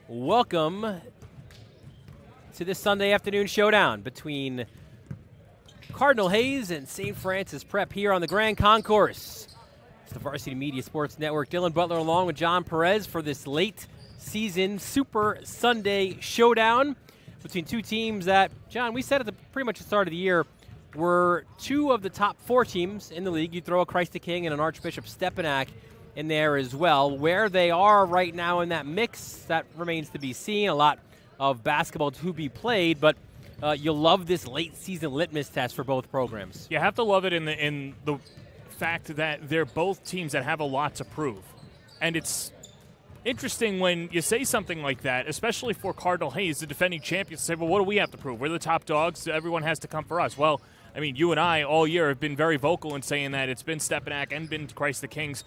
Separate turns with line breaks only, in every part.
Welcome to this Sunday afternoon showdown between Cardinal Hayes and St. Francis Prep here on the Grand Concourse. It's the Varsity Media Sports Network. Dylan Butler along with John Perez for this late season Super Sunday showdown between two teams that, John, we said at the pretty much the start of the year were two of the top four teams in the league. You throw a Christ the King and an Archbishop Stepinac in there as well. Where they are right now in that mix, that remains to be seen. A lot of basketball to be played, but you'll love this late season litmus test for both programs.
You have to love it in the fact that they're both teams that have a lot to prove. And it's interesting when you say something like that, especially for Cardinal Hayes, the defending champions, say, well, what do we have to prove? We're the top dogs, so everyone has to come for us. Well, I mean, you and I all year have been very vocal in saying that it's been Stepinac and been Christ the King's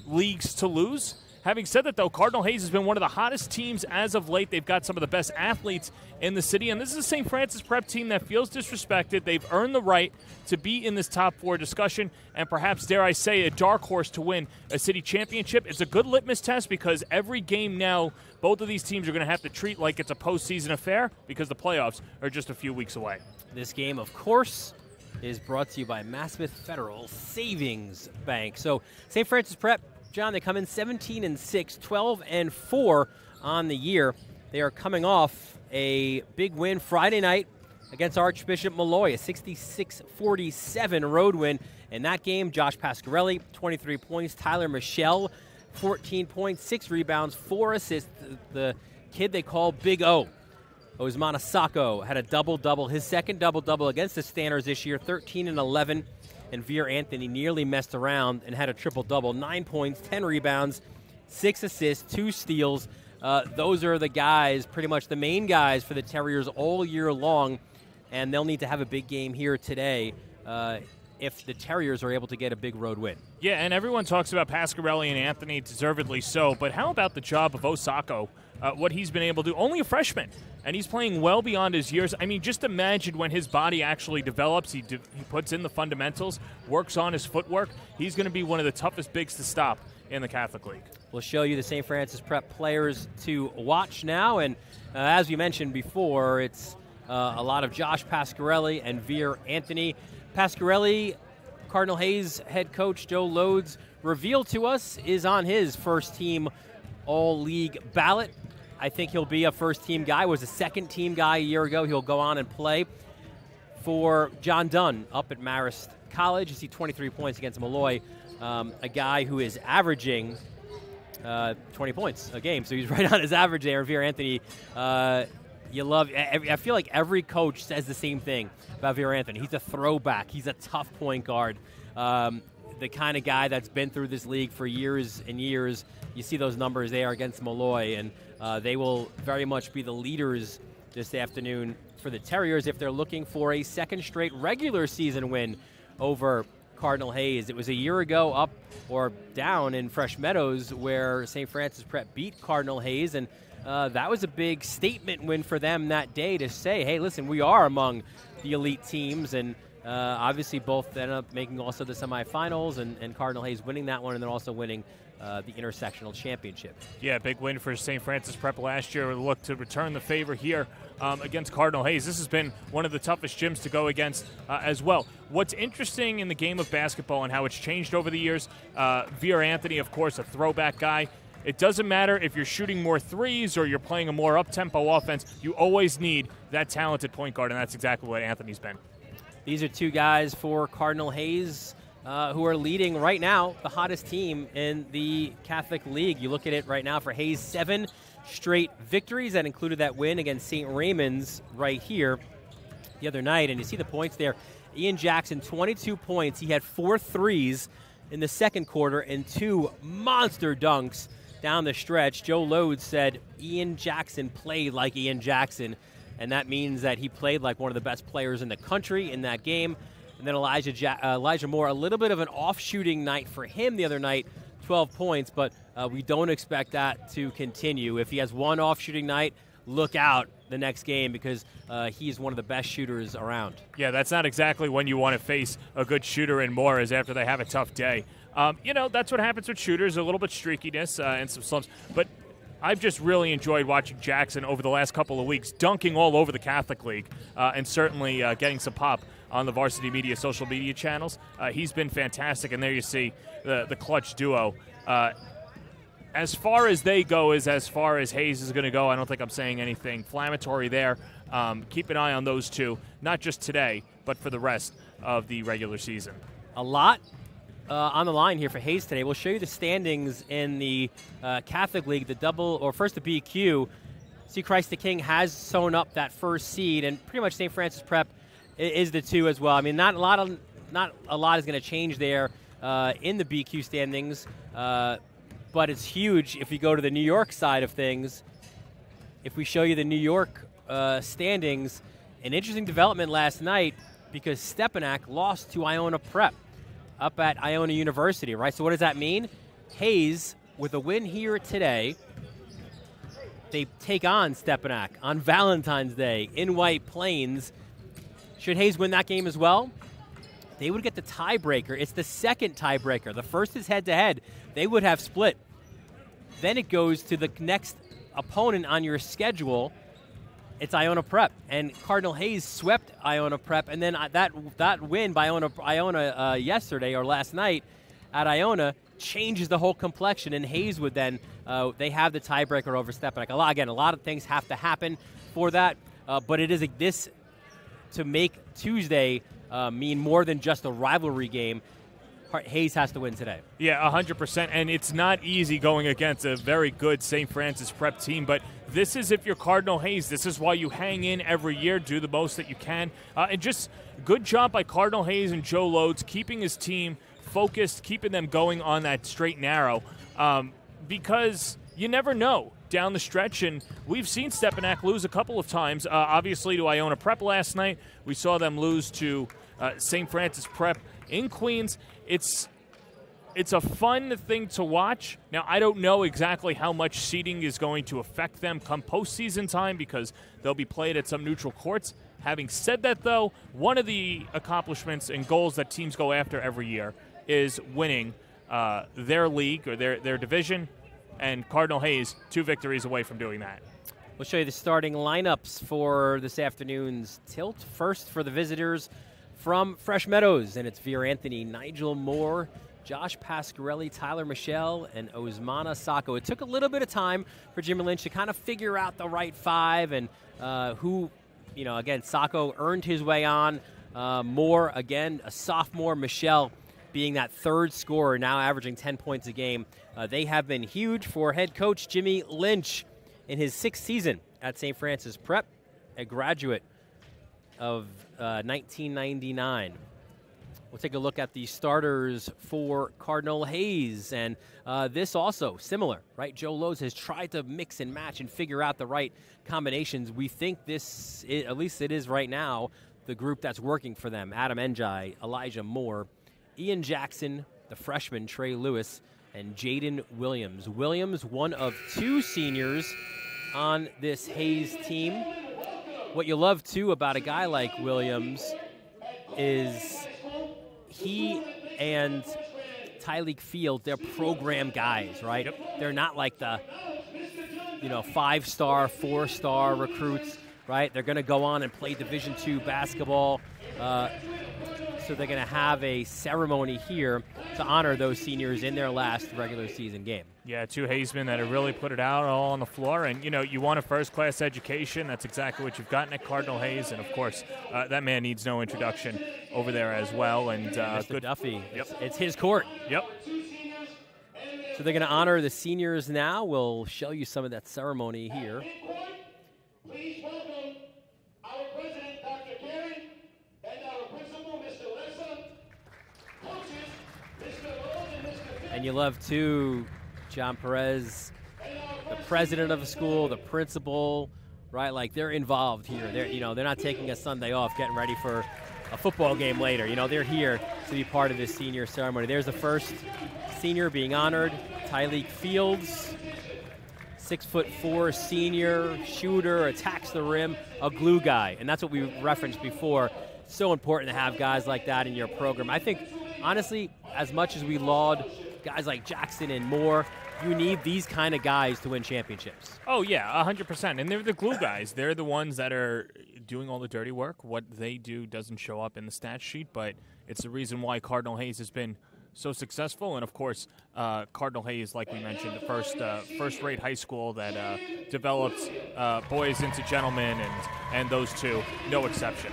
leagues to lose. Having said that, though, Cardinal Hayes has been one of the hottest teams as of late. They've got some of the best athletes in the city, and this is a St. Francis Prep team that feels disrespected. They've earned the right to be in this top four discussion and perhaps, dare I say, a dark horse to win a city championship. It's a good litmus test because every game now, both of these teams are going to have to treat like it's a postseason affair because the playoffs are just a few weeks away.
This game, of course, is brought to you by Massmith Federal Savings Bank. So St. Francis Prep, John, they come in 17-6, 12-4 on the year. They are coming off a big win Friday night against Archbishop Molloy, a 66-47 road win. In that game, Josh Pasquarelli, 23 points. Tyler Michelle, 14 points, 6 rebounds, 4 assists. The kid they call Big O, Osmana Sacco, had a double-double, his second double-double against the Stanners this year, 13-11. And Veer Anthony nearly messed around and had a triple-double, 9 points, 10 rebounds, 6 assists, 2 steals. Those are the guys, pretty much the main guys for the Terriers all year long, and they'll need to have a big game here today if the Terriers are able to get a big road win.
Yeah, and everyone talks about Pasquarelli and Anthony, deservedly so, but how about the job of Osako, what he's been able to do? Only a freshman, and he's playing well beyond his years. I mean, just imagine when his body actually develops, he puts in the fundamentals, works on his footwork, he's going to be one of the toughest bigs to stop in the Catholic League.
We'll show you the St. Francis Prep players to watch now, and as we mentioned before, it's a lot of Josh Pasquarelli and Veer Anthony. Pasquarelli, Cardinal Hayes head coach Joe Lodes revealed to us, is on his first-team all-league ballot. I think he'll be a first-team guy. Was a second-team guy a year ago. He'll go on and play for John Dunn up at Marist College. You see 23 points against Molloy, a guy who is averaging 20 points a game. So he's right on his average there. Veer Anthony, you love. I feel like every coach says the same thing about Veer Anthony. He's a throwback. He's a tough point guard. The kind of guy that's been through this league for years and years. You see those numbers there against Molloy, and they will very much be the leaders this afternoon for the Terriers if they're looking for a second straight regular season win over Cardinal Hayes. It was a year ago up or down in Fresh Meadows where St. Francis Prep beat Cardinal Hayes, and that was a big statement win for them that day to say, hey, listen, we are among the elite teams, and obviously both ended up making also the semifinals, and Cardinal Hayes winning that one and then also winning the intersectional championship.
Yeah, big win for St. Francis Prep last year. Look to return the favor here against Cardinal Hayes. This has been one of the toughest gyms to go against as well. What's interesting in the game of basketball and how it's changed over the years, Veer Anthony, of course, a throwback guy. It doesn't matter if you're shooting more threes or you're playing a more up-tempo offense. You always need that talented point guard, and that's exactly what Anthony's been.
These are two guys for Cardinal Hayes who are leading right now the hottest team in the Catholic League. You look at it right now for Hayes, 7 straight victories. That included that win against St. Raymond's right here the other night. And you see the points there. Ian Jackson, 22 points. He had 4 threes in the second quarter and 2 monster dunks down the stretch. Joe Lodes said Ian Jackson played like Ian Jackson, and that means that he played like one of the best players in the country in that game. And then Elijah Moore, a little bit of an off-shooting night for him the other night, 12 points, but we don't expect that to continue. If he has one off-shooting night, look out the next game because he's one of the best shooters around.
Yeah, that's not exactly when you want to face a good shooter in Moore, is after they have a tough day. That's what happens with shooters, a little bit streakiness and some slumps. But I've just really enjoyed watching Jackson over the last couple of weeks, dunking all over the Catholic League, and certainly getting some pop on the Varsity Media social media channels. He's been fantastic, and there you see the clutch duo. As far as they go is as far as Hayes is going to go. I don't think I'm saying anything inflammatory there. Keep an eye on those two, not just today, but for the rest of the regular season.
A lot on the line here for Hayes today. We'll show you the standings in the Catholic League, the first the BQ. See, Christ the King has sewn up that first seed, and pretty much St. Francis Prep is the 2 as well. I mean, not a lot is going to change there in the BQ standings, but it's huge if you go to the New York side of things. If we show you the New York standings, an interesting development last night because Stepinac lost to Iona Prep up at Iona University, right? So what does that mean? Hayes, with a win here today, they take on Stepinac on Valentine's Day in White Plains. Should Hayes win that game as well, they would get the tiebreaker. It's the second tiebreaker. The first is head-to-head. They would have split. Then it goes to the next opponent on your schedule. It's Iona Prep, and Cardinal Hayes swept Iona Prep, and then that win by Iona yesterday or last night at Iona changes the whole complexion, and Hayes would then they have the tiebreaker over Stepinac. A lot of things have to happen for that, but it is this to make Tuesday mean more than just a rivalry game. Hayes has to win today.
Yeah, 100%, and it's not easy going against a very good St. Francis Prep team, but this is if you're Cardinal Hayes. This is why you hang in every year, do the most that you can, and just good job by Cardinal Hayes and Joe Loades keeping his team focused, keeping them going on that straight and narrow, because you never know down the stretch, and we've seen Stepinac lose a couple of times, obviously to Iona Prep last night. We saw them lose to St. Francis Prep in Queens. It's a fun thing to watch. Now, I don't know exactly how much seeding is going to affect them come postseason time because they'll be played at some neutral courts. Having said that, though, one of the accomplishments and goals that teams go after every year is winning their league or their division, and Cardinal Hayes 2 victories away from doing that.
We'll show you the starting lineups for this afternoon's tilt. First for the visitors from Fresh Meadows, and it's Veer Anthony, Nigel Moore, Josh Pasquarelli, Tyler Michelle, and Osmana Sacco. It took a little bit of time for Jimmy Lynch to kind of figure out the right 5 and who, again, Sacco earned his way on. Moore, again, a sophomore. Michelle being that third scorer, now averaging 10 points a game. They have been huge for head coach Jimmy Lynch in his 6th season at St. Francis Prep, a graduate of 1999. We'll take a look at the starters for Cardinal Hayes, and this also similar, right? Joe Loades has tried to mix and match and figure out the right combinations. We think this, at least it is right now, the group that's working for them. Adam Njai, Elijah Moore, Ian Jackson, the freshman Trey Lewis, and Jaden Williams. Williams, one of 2 seniors on this Hayes team. What you love, too, about a guy like Williams is he and Tyleek Field, they're program guys, right? Yep. They're not like the, 5-star, 4-star recruits, right? They're going to go on and play Division II basketball. So they're going to have a ceremony here to honor those seniors in their last regular season game.
Yeah, 2 Hayesmen that have really put it out all on the floor. And, you want a first-class education. That's exactly what you've gotten at Cardinal Hayes. And, of course, that man needs no introduction over there as well. And
Mr.
good.
Duffy,
Yep.
It's his court.
Yep.
So they're going to honor the seniors now. We'll show you some of that ceremony here.
Please welcome our president, Dr. Karen, and our principal, Mr. Lessa, coaches, Mr. Rose and Mr. Phil.
And you love, too, John Perez, the president of the school, the principal, right? Like, they're involved here. They're not taking a Sunday off, getting ready for a football game later. They're here to be part of this senior ceremony. There's the first senior being honored, Tyleek Fields, 6'4" senior, shooter, attacks the rim, a glue guy. And that's what we referenced before. So important to have guys like that in your program. I think, honestly, as much as we laud guys like Jackson and Moore, you need these kind of guys to win championships.
Oh, yeah, 100%. And they're the glue guys. They're the ones that are doing all the dirty work. What they do doesn't show up in the stat sheet, but it's the reason why Cardinal Hayes has been so successful. And, of course, Cardinal Hayes, like we mentioned, the first-rate high school that develops boys into gentlemen, and those two, no exception.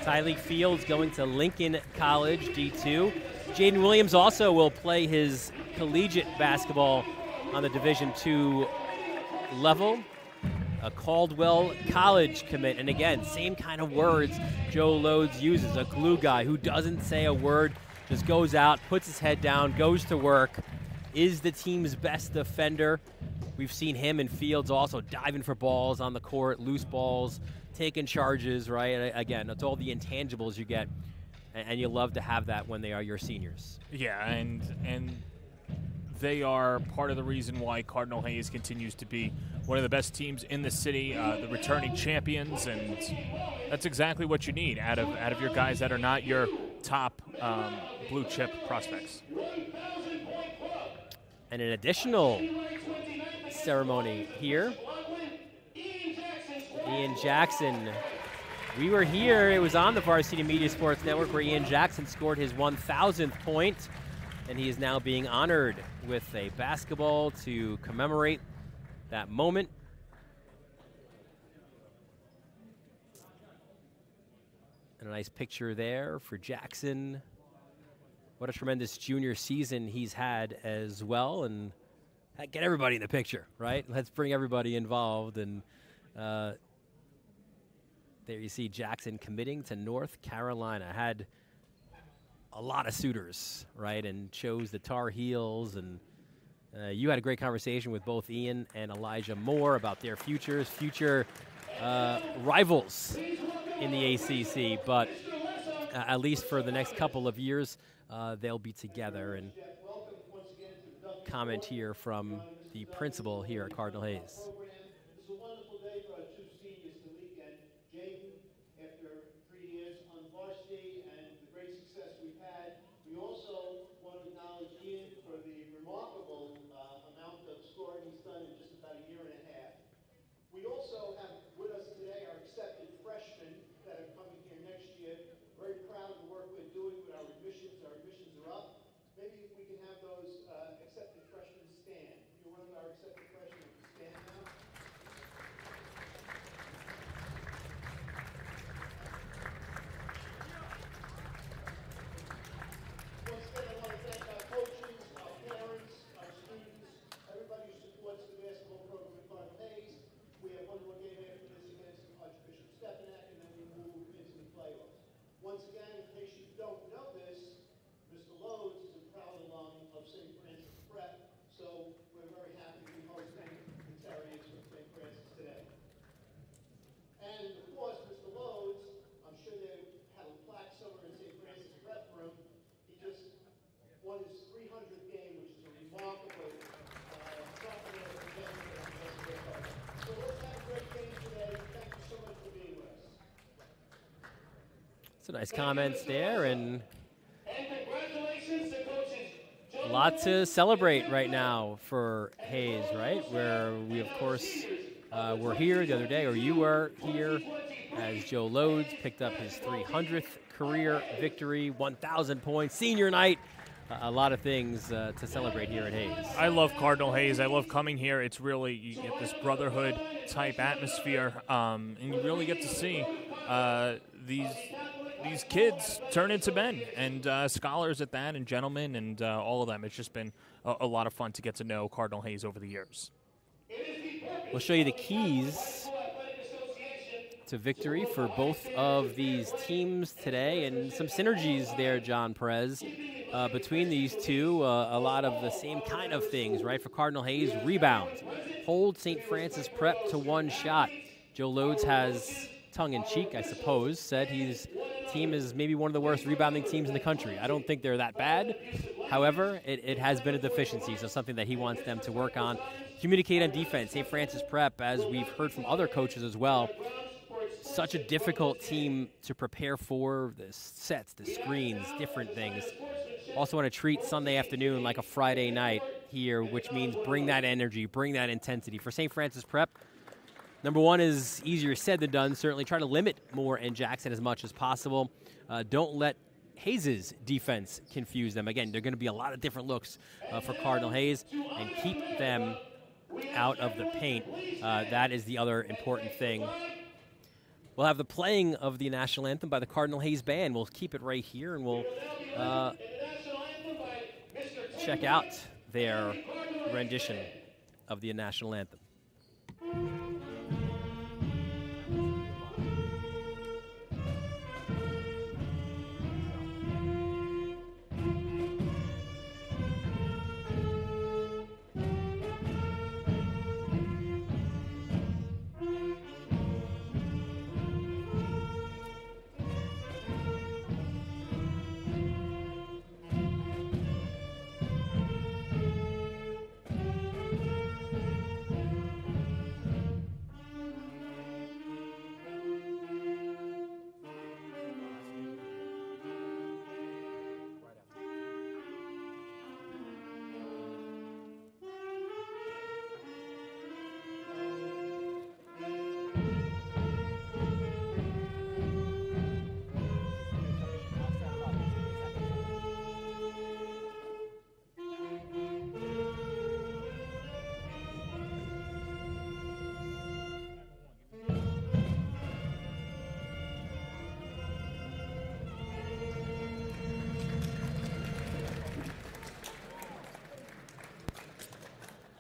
Tyleek Fields going to Lincoln College, D2. Jaden Williams also will play his collegiate basketball on the Division II level. A Caldwell College commit. And again, same kind of words Joe Lodes uses. A glue guy who doesn't say a word, just goes out, puts his head down, goes to work, is the team's best defender. We've seen him and Fields also diving for balls on the court, loose balls, taking charges, right? And again, it's all the intangibles you get, and you love to have that when they are your seniors.
Yeah, and they are part of the reason why Cardinal Hayes continues to be one of the best teams in the city, the returning champions, and that's exactly what you need out of your guys that are not your top blue chip prospects.
And an additional ceremony here. Ian Jackson. We were here. It was on the Varsity Media Sports Network where Ian Jackson scored his 1,000th point, and he is now being honored with a basketball to commemorate that moment. And a nice picture there for Jackson. What a tremendous junior season he's had as well, and get everybody in the picture, right? Let's bring everybody involved. And there you see Jackson committing to North Carolina. Had a lot of suitors, right, and chose the Tar Heels. And you had a great conversation with both Ian and Elijah Moore about their futures, future rivals in the ACC. But at least for the next couple of years, they'll be together. And comment here from the principal here at Cardinal Hayes. Some nice comments there, and a lot to celebrate right now for Hayes, right? Where we, of course, were here the other day, or you were here, as Joe Lodes picked up his 300th career victory, 1,000 points, senior night. A lot of things to celebrate here at Hayes.
I love Cardinal Hayes. I love coming here. It's really, you get this brotherhood type atmosphere, and you really get to see these kids turn into men, and scholars at that, and gentlemen, and all of them. It's just been a lot of fun to get to know Cardinal Hayes over the years.
We'll show you the keys to victory for both of these teams today, and some synergies there, John Perez, between these two. A lot of the same kind of things, right? For Cardinal Hayes, rebounds. Hold St. Francis Prep to one shot. Joe Lodes has, tongue-in-cheek, I suppose, said his team is maybe one of the worst rebounding teams in the country. I don't think they're that bad. However, it has been a deficiency, so something that he wants them to work on. Communicate on defense. St. Francis Prep, as we've heard from other coaches as well, such a difficult team to prepare for, the sets, the screens, different things. Also want to treat Sunday afternoon like a Friday night. here, which means bring that energy, bring that intensity. For St. Francis Prep, number one is easier said than done. Certainly try to limit Moore and Jackson as much as possible. Don't let Hayes' defense confuse them. Again, there are going to be a lot of different looks for Cardinal Hayes, and keep them out of the paint. That is the other important thing. We'll have the playing of the national anthem by the Cardinal Hayes Band. We'll keep it right here, and we'll check out their rendition of the national anthem.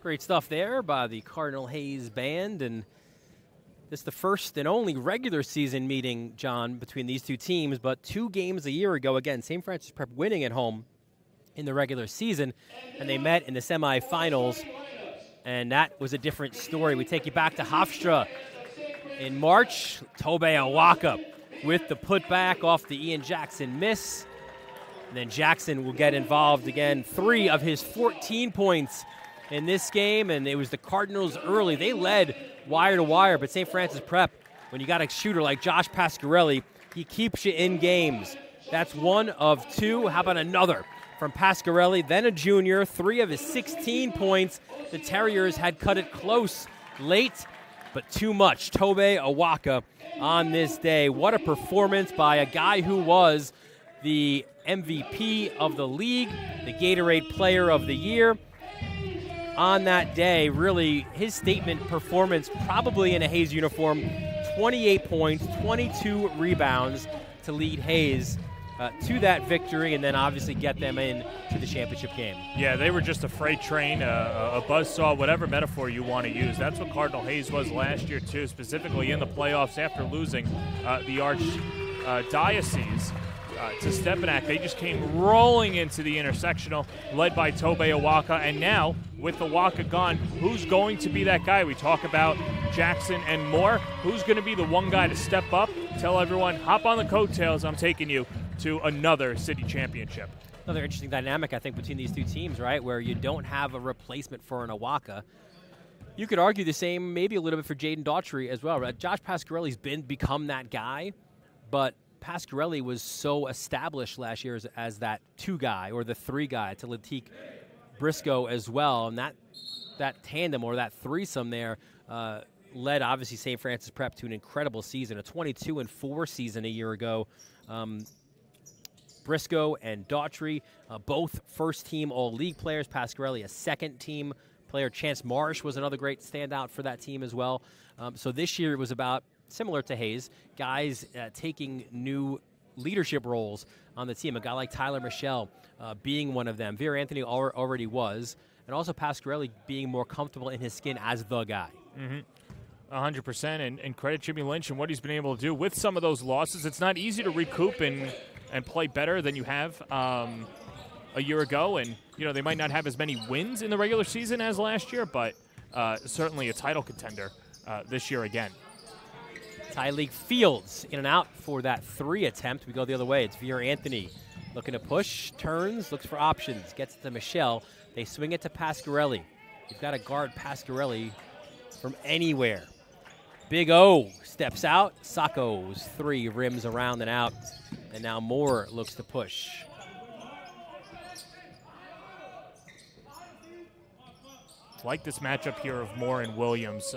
Great stuff there by the Cardinal Hayes Band, and this is the first and only regular season meeting, John, between these two teams, but 2 games a year ago, again, St. Francis Prep winning at home in the regular season, and they met in the semifinals, and that was a different story. We take you back to Hofstra in March. Tobey Awaka with the putback off the Ian Jackson miss, and then Jackson will get involved again, 3 of his 14 points in this game, and it was the Cardinals early. They led wire to wire, but St. Francis Prep, when you got a shooter like Josh Pasquarelli, he keeps you in games. That's 1 of 2. How about another from Pasquarelli, then a junior, 3 of his 16 points. The Terriers had cut it close late, but too much. Tobey Awaka on this day. What a performance by a guy who was the MVP of the league, the Gatorade Player of the Year. On that day, really his statement performance, probably in a Hayes uniform, 28 points, 22 rebounds to lead Hayes to that victory, and then obviously get them in to the championship game. Yeah, they were just a freight train, a buzzsaw, whatever metaphor you want to use. That's what Cardinal Hayes was last year too, specifically in the playoffs after losing the Archdiocese to Stepanak. They just came rolling into the intersectional, led by Tobey Awaka, and now with Awaka gone, who's going to be that guy? We talk about Jackson and Moore. Who's going to be the one guy to step up, tell everyone, hop on the coattails, I'm taking you to another city championship? Another interesting dynamic, I think, between these two teams, right, where you don't have a replacement for an Awaka. You could argue the same, maybe a little bit for Jaden Daughtry as well, right? Josh Pasquarelli's become that guy, but Pasquarelli was so established last year as that 2 guy or the 3 guy to Latique Briscoe as well, and that tandem or that threesome there led obviously St. Francis Prep to an incredible season, a 22-4 season a year ago. Briscoe and Daughtry, both first-team All-League players. Pasquarelli, a second-team player. Chance Marsh was another great standout for that team as well. So this year it was about, similar to Hayes, guys taking new leadership roles on the team. A guy like Tyler Michelle being one of them. Veer Anthony already was. And also Pasquarelli being more comfortable in his skin as the guy. 100%. And credit Jimmy Lynch and what he's been able to do with some of those losses. It's not easy to recoup and play better than you have a year ago. And, they might not have as many wins in the regular season as last year, but certainly a title contender this year again. Tyleek Fields in and out for that 3 attempt. We go the other way. It's Veer Anthony looking to push, turns, looks for options, gets it to Michelle. They swing it to Pasquarelli. You've got to guard Pasquarelli from anywhere. Big O steps out. Sacco's 3 rims around and out. And now Moore looks to push.
Like this matchup here of Moore and Williams.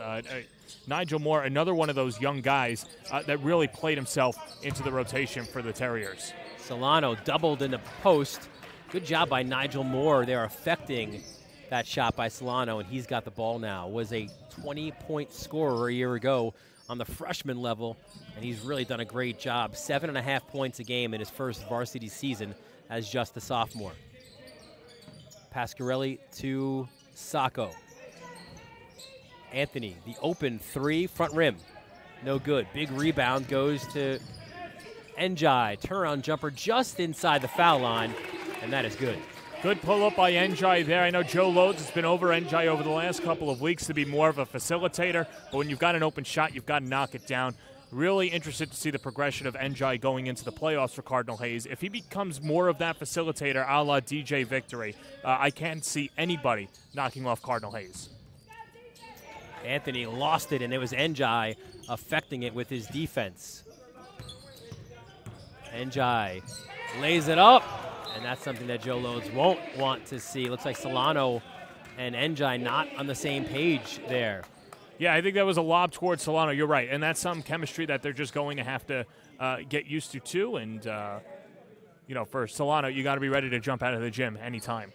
Nigel Moore, another one of those young guys that really played himself into the rotation for the Terriers.
Solano doubled in the post. Good job by Nigel Moore. They're affecting that shot by Solano, and he's got the ball now. Was a 20-point scorer a year ago on the freshman level, and he's really done a great job. 7.5 points a game in his first varsity season as just a sophomore. Pasquarelli to Sacco. Anthony, the open three, front rim. No good. Big rebound goes to Njai. Turnaround jumper just inside the foul line, and that is good.
Good pull-up by Njai there. I know Joe Lodes has been over Njai over the last couple of weeks to be more of a facilitator, but when you've got an open shot, you've got to knock it down. Really interested to see the progression of Njai going into the playoffs for Cardinal Hayes. If he becomes more of that facilitator a la DJ Victory, I can't see anybody knocking off Cardinal Hayes.
Anthony lost it, and it was Njai affecting it with his defense. Njai lays it up, and that's something that Joe Lodes won't want to see. Looks like Solano and Njai not on the same page there.
Yeah, I think that was a lob towards Solano. You're right, and that's some chemistry that they're just going to have to get used to too. And for Solano, you got to be ready to jump out of the gym anytime.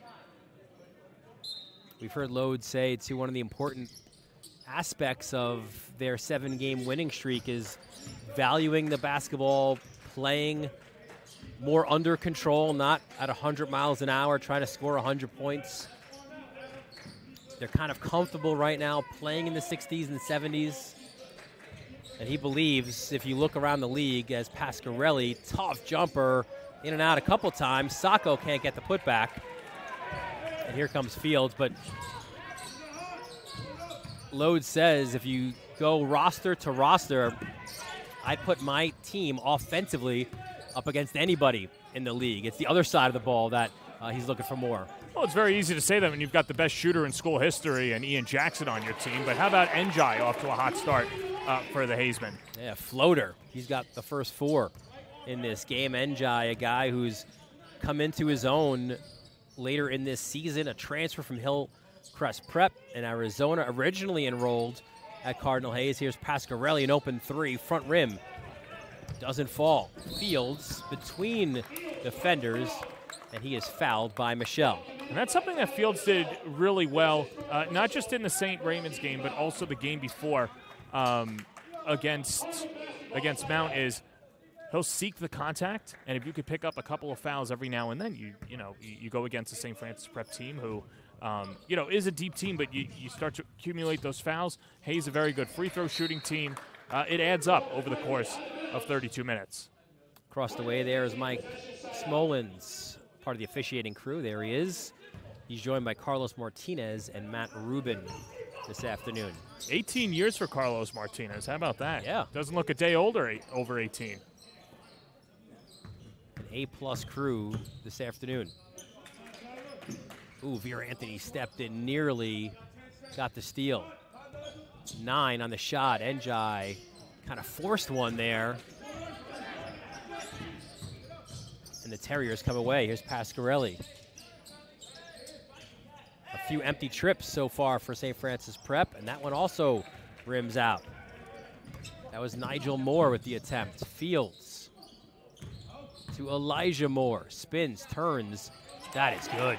We've heard Lodes say to one of the important aspects of their 7-game winning streak is valuing the basketball, playing more under control, not at 100 miles an hour, trying to score 100 points. They're kind of comfortable right now playing in the 60s and 70s. And he believes, if you look around the league, as Pasquarelli, tough jumper, in and out a couple times. Sacco can't get the putback. And here comes Fields. But Lodes says if you go roster to roster, I put my team offensively up against anybody in the league. It's the other side of the ball that he's looking for more.
Well, it's very easy to say that when you've got the best shooter in school history and Ian Jackson on your team, but how about Njai off to a hot start for the Hayesmen?
Yeah, floater. He's got the first 4 in this game. Njai, a guy who's come into his own later in this season, a transfer from Hillcrest Prep in Arizona, originally enrolled at Cardinal Hayes. Here's Pasquarelli, an open 3, front rim. Doesn't fall. Fields between defenders, and he is fouled by Michelle.
And that's something that Fields did really well, not just in the St. Raymond's game, but also the game before against Mount. Is he'll seek the contact, and if you could pick up a couple of fouls every now and then, you go against the St. Francis Prep team who is a deep team, but you start to accumulate those fouls. Hayes a very good free throw shooting team. It adds up over the course of 32 minutes.
Across the way there is Mike Smolens, part of the officiating crew. There he is. He's joined by Carlos Martinez and Matt Rubin this afternoon.
18 years for Carlos Martinez. How about that?
Yeah.
Doesn't look a day older, over 18.
An A-plus crew this afternoon. Ooh, Vera Anthony stepped in, nearly got the steal. 9 on the shot. Njai kind of forced one there. And the Terriers come away. Here's Pasquarelli. A few empty trips so far for St. Francis Prep, and that one also rims out. That was Nigel Moore with the attempt. Fields to Elijah Moore. Spins, turns. That is good.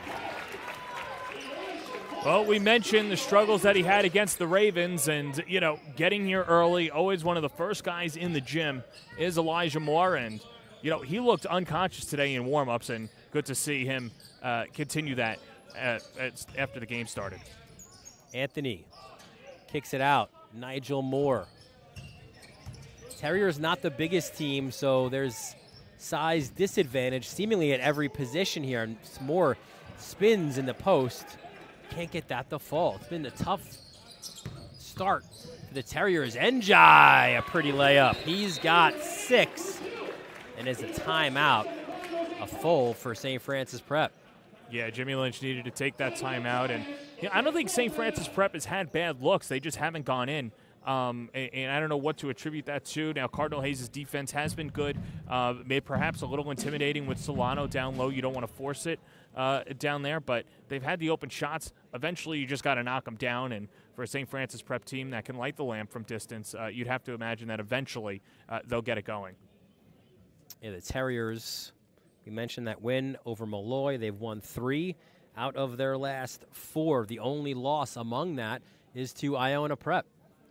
Well, we mentioned the struggles that he had against the Ravens, and, getting here early, always one of the first guys in the gym is Elijah Moore, and he looked unconscious today in warm-ups, and good to see him continue that after the game started.
Anthony kicks it out. Nigel Moore. Terriers not the biggest team, so there's size disadvantage seemingly at every position here. And Moore spins in the post. Can't get that to fall. It's been a tough start for the Terriers. Njai, a pretty layup. He's got 6. And as a timeout, a full for St. Francis Prep.
Yeah, Jimmy Lynch needed to take that timeout. And I don't think St. Francis Prep has had bad looks. They just haven't gone in. And I don't know what to attribute that to. Now, Cardinal Hayes' defense has been good. Made perhaps a little intimidating with Solano down low. You don't want to force it down there. But they've had the open shots eventually you just got to knock them down. And for a St. Francis Prep team that can light the lamp from distance, you'd have to imagine that eventually they'll get it going.
Yeah, the Terriers, we mentioned that win over Malloy. They've won 3 out of their last 4. The only loss among that is to Iona Prep.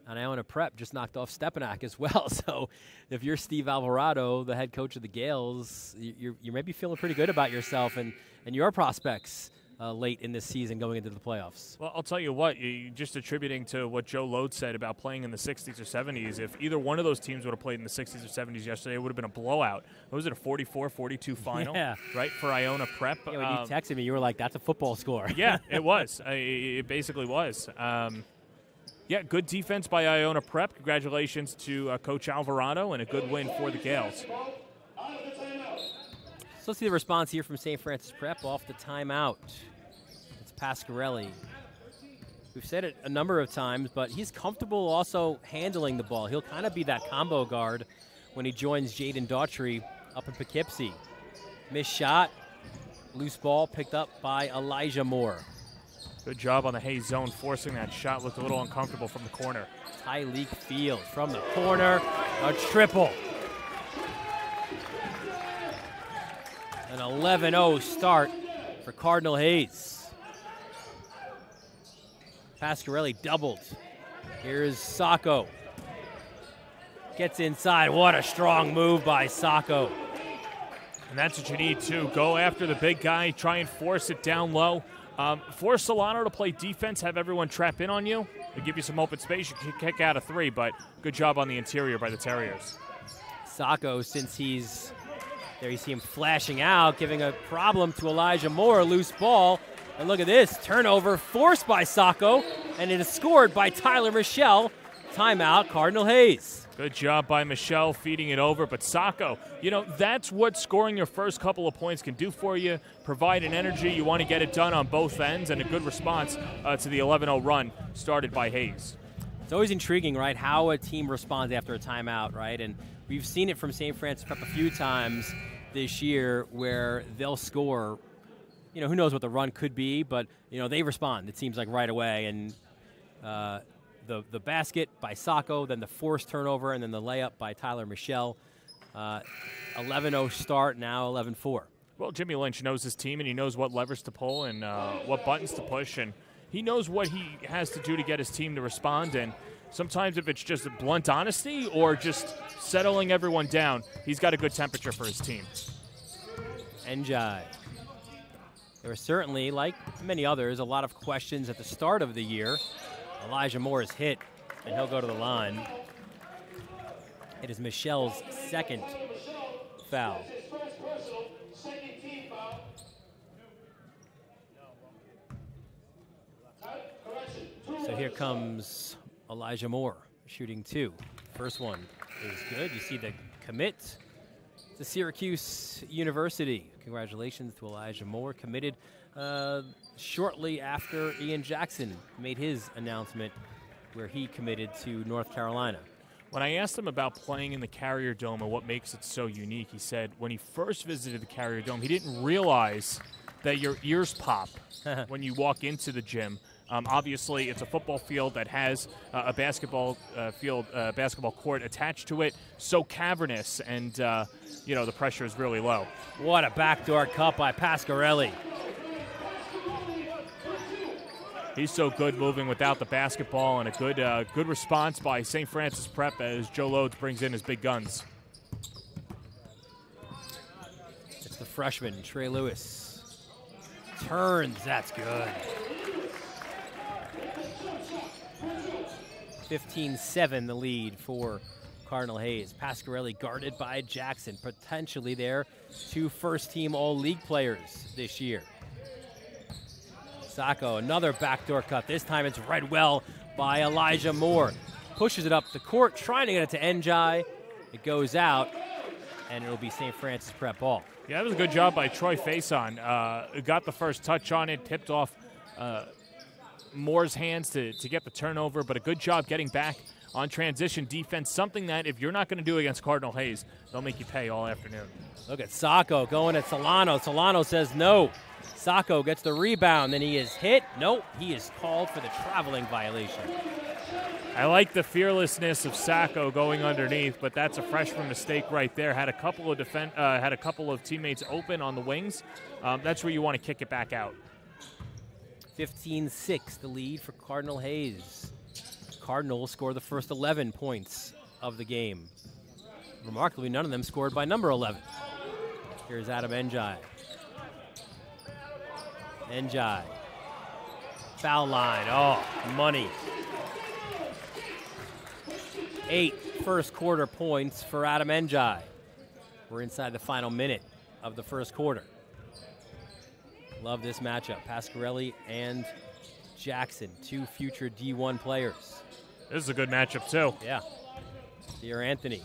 And Iona Prep just knocked off Stepanak as well. So if you're Steve Alvarado, the head coach of the Gales, you may be feeling pretty good about yourself and your prospects late in this season going into the playoffs.
Well, I'll tell you what, just attributing to what Joe Lode said about playing in the 60s or 70s, if either one of those teams would have played in the 60s or 70s yesterday, it would have been a blowout. Was it a 44-42 final, right, for Iona Prep?
Yeah, when you texted me, you were like, that's a football score.
Yeah, it was. It basically was. Yeah, good defense by Iona Prep. Congratulations to Coach Alvarado, and a good win for the Gales.
So let's see the response here from St. Francis Prep off the timeout. It's Pasquarelli. We've said it a number of times, but he's comfortable also handling the ball. He'll kind of be that combo guard when he joins Jaden Daughtry up in Poughkeepsie. Missed shot, loose ball picked up by Elijah Moore.
Good job on the Hayes zone, forcing that shot. Looked a little uncomfortable from the corner.
Tyleek Field from the corner, a triple. An 11-0 start for Cardinal Hayes. Pasquarelli doubled. Here's Sacco. Gets inside. What a strong move by Sacco.
And that's what you need, too. Go after the big guy. Try and force it down low. Force Solano to play defense, have everyone trap in on you. They give you some open space. You can kick out of 3, but good job on the interior by the Terriers.
Sacco, since he's there, you see him flashing out, giving a problem to Elijah Moore. Loose ball. And look at this. Turnover forced by Sacco, and it is scored by Tyler Michelle. Timeout, Cardinal Hayes.
Good job by Michelle feeding it over, but Sacco, that's what scoring your first couple of points can do for you. Provide an energy. You want to get it done on both ends, and a good response to the 11-0 run started by Hayes.
It's always intriguing, right, how a team responds after a timeout, right? And we've seen it from St. Francis Prep a few times this year where they'll score. Who knows what the run could be, but, they respond, it seems like, right away. And the basket by Sacco, then the forced turnover, and then the layup by Tyler Michelle. 11-0 start, now 11-4.
Well, Jimmy Lynch knows his team, and he knows what levers to pull and what buttons to push, and he knows what he has to do to get his team to respond. And sometimes if it's just blunt honesty or just settling everyone down, he's got a good temperature for his team.
Njai. There were certainly, like many others, a lot of questions at the start of the year. Elijah Moore is hit, and he'll go to the line. It is Michelle's second foul. So here comes Elijah Moore, shooting 2. First one is good. You see the commit to Syracuse University. Congratulations to Elijah Moore, committed shortly after Ian Jackson made his announcement where he committed to North Carolina.
When I asked him about playing in the Carrier Dome and what makes it so unique, he said when he first visited the Carrier Dome, he didn't realize that your ears pop when you walk into the gym. Obviously, it's a football field that has a basketball basketball court attached to it, so cavernous, and the pressure is really low.
What a backdoor cut by Pasquarelli.
He's so good moving without the basketball, and a good response by St. Francis Prep as Joe Lodes brings in his big guns.
It's the freshman, Trey Lewis. Turns, that's good. 15-7 the lead for Cardinal Hayes. Pasquarelli guarded by Jackson. Potentially there 2 first-team All-League players this year. Sacco, another backdoor cut. This time it's read well by Elijah Moore. Pushes it up the court, trying to get it to Njai. It goes out, and it'll be St. Francis Prep ball.
Yeah, that was a good job by Troy Faison. Got the first touch on it, tipped off Moore's hands to get the turnover, but a good job getting back on transition defense, something that if you're not going to do against Cardinal Hayes, they'll make you pay all afternoon.
Look at Sacco going at Solano. Solano says no. Sacco gets the rebound, then he is hit. Nope, he is called for the traveling violation.
I like the fearlessness of Sacco going underneath, but that's a freshman mistake right there. Had a couple of teammates open on the wings. That's where you want to kick it back out.
15-6, the lead for Cardinal Hayes. Cardinal score the first 11 points of the game. Remarkably, none of them scored by number 11. Here's Adam Njai. Njai. Foul line. Oh, money. 8 first quarter points for Adam Njai. We're inside the final minute of the first quarter. Love this matchup. Pasquarelli and Jackson, 2 future D1 players.
This is a good matchup, too.
Yeah. Dear Anthony.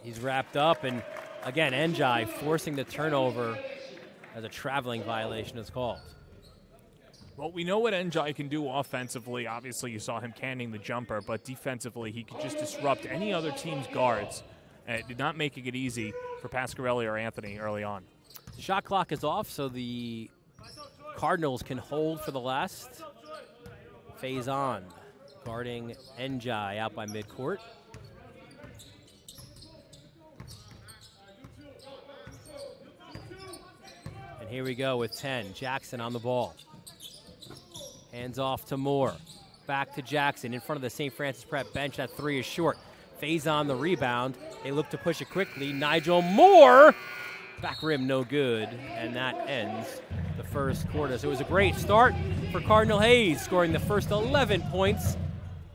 He's wrapped up, and again, Njai forcing the turnover as a traveling violation is called.
Well, we know what Njai can do offensively. Obviously, you saw him canning the jumper, but defensively, he could just disrupt any other team's guards. And it did not make it easy for Pasquarelli or Anthony early on.
The shot clock is off, so the Cardinals can hold for the last. Faison guarding Njai out by midcourt. And here we go with 10. Jackson on the ball. Hands off to Moore. Back to Jackson in front of the St. Francis Prep bench. That 3 is short. Faison the rebound. They look to push it quickly. Nigel Moore. Back rim no good. And that ends the first quarter. So it was a great start for Cardinal Hayes, scoring the first 11 points.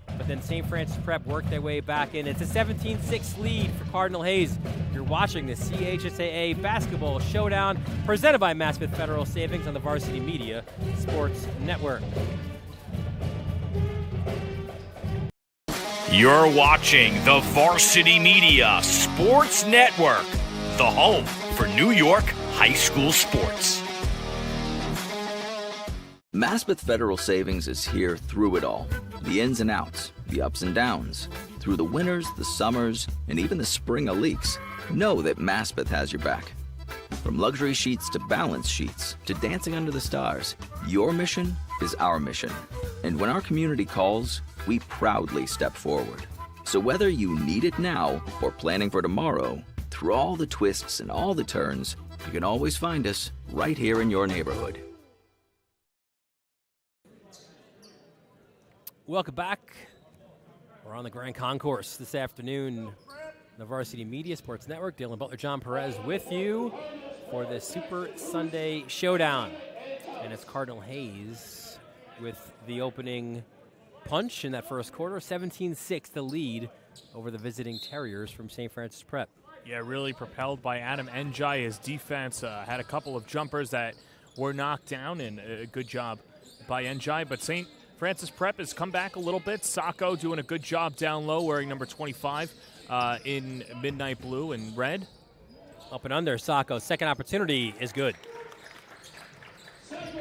But then St. Francis Prep worked their way back in. It's a 17-6 lead for Cardinal Hayes. You're watching the CHSAA Basketball Showdown presented by Maspeth Federal Savings on the Varsity Media Sports Network.
You're watching the Varsity Media Sports Network, the home for New York high school sports.
Maspeth Federal Savings is here through it all. The ins and outs, the ups and downs. Through the winters, the summers, and even the spring of leaks. Know that Maspeth has your back. From luxury sheets to balance sheets to dancing under the stars, your mission is our mission. And when our community calls, we proudly step forward. So whether you need it now or planning for tomorrow, through all the twists and all the turns, you can always find us right here in your neighborhood.
Welcome back. We're on the Grand Concourse this afternoon. The Varsity Media Sports Network. Dylan Butler, John Perez with you for the Super Sunday Showdown. And it's Cardinal Hayes with the opening punch in that first quarter. 17-6, the lead over the visiting Terriers from St. Francis Prep.
Yeah, really propelled by Adam Njai. His defense had a couple of jumpers that were knocked down, and a good job by Njai. But St. Francis Prep has come back a little bit. Sacco doing a good job down low, wearing number 25 in midnight blue and red.
Up and under, Sacco. Second opportunity is good.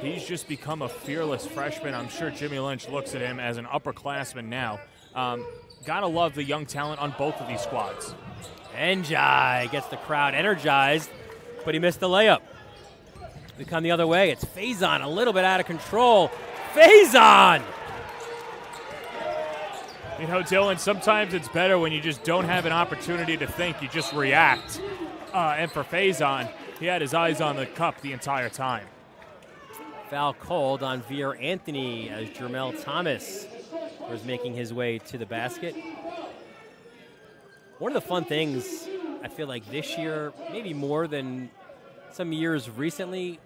He's just become a fearless freshman. I'm sure Jimmy Lynch looks at him as an upperclassman now. Gotta love the young talent on both of these squads.
Njai gets the crowd energized, but he missed the layup. They come the other way. It's Faison, a little bit out of control. Faison!
You know, Dylan, sometimes it's better when you just don't have an opportunity to think. You just react. And for Faison, he had his eyes on the cup the entire time.
Foul called on Veer Anthony as Jermel Thomas was making his way to the basket. One of the fun things I feel like this year, maybe more than some years recently,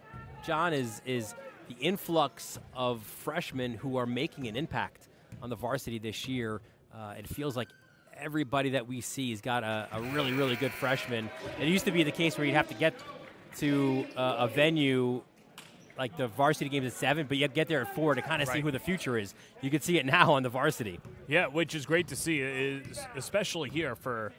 John, is the influx of freshmen who are making an impact on the varsity this year. It feels like everybody that we see has got a really, really good freshman. It used to be the case where you'd have to get to a venue like the varsity games at 7, but you get there at 4 to kind of see who the future is. You can see it now on the varsity. Yeah, which is great to see, especially here for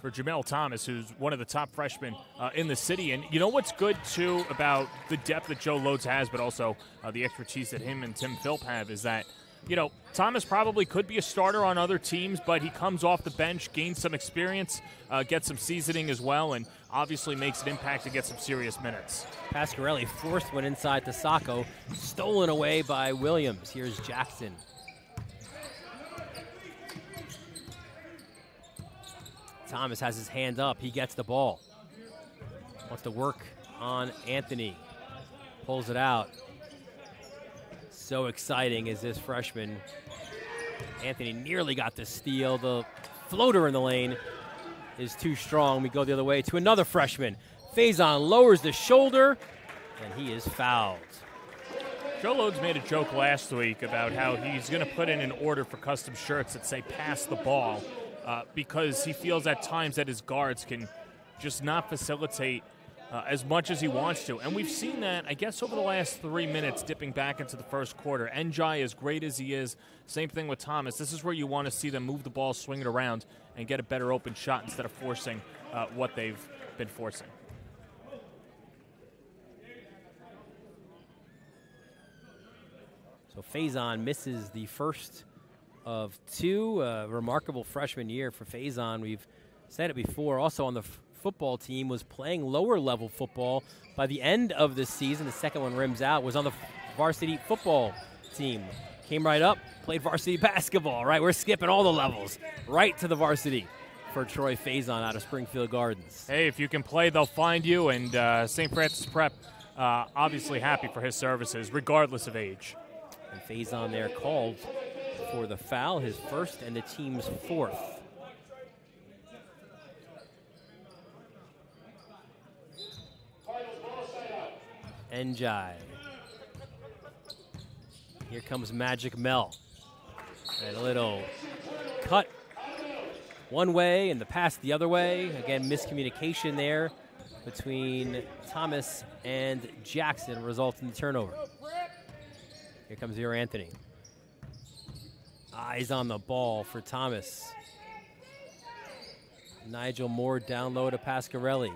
Jermel Thomas, who's one of the top freshmen in the city. And you know what's good, too, about the depth that Joe Lodes has, but also the expertise that him and Tim Philp have, is that
Thomas probably could be a starter on other teams, but he comes off the bench, gains some experience, gets some seasoning as well, and obviously makes an impact to get some serious minutes.
Pasquarelli forced one inside to Sacco, stolen away by Williams. Here's Jackson. Thomas has his hand up. He gets the ball. Wants to work on Anthony. Pulls it out. So exciting is this freshman. Anthony nearly got the steal. The floater in the lane is too strong. We go the other way to another freshman. Faison lowers the shoulder, and he is fouled.
Joe Lodes made a joke last week about how he's going to put in an order for custom shirts that say pass the ball because he feels at times that his guards can just not facilitate as much as he wants to. And we've seen that, I guess, over the last 3 minutes, dipping back into the first quarter. Njai, as great as he is, same thing with Thomas. This is where you want to see them move the ball, swing it around, and get a better open shot instead of forcing what they've been forcing.
So Faison misses the first of two. Remarkable freshman year for Faison. We've said it before. Also on the football team, was playing lower level football by the end of the season. The second one rims out. Was on the varsity football team. Came right up, played varsity basketball, right? We're skipping all the levels right to the varsity for Troy Faison out of Springfield Gardens.
Hey, if you can play, they'll find you. And St. Francis Prep obviously happy for his services, regardless of age.
And Faison there called for the foul, his first and the team's fourth. Njai. Here comes Magic Mel. And a little cut one way and the pass the other way. Again, miscommunication there between Thomas and Jackson results in the turnover. Here comes Vera Anthony. Eyes on the ball for Thomas. Nigel Moore down low to Pasquarelli.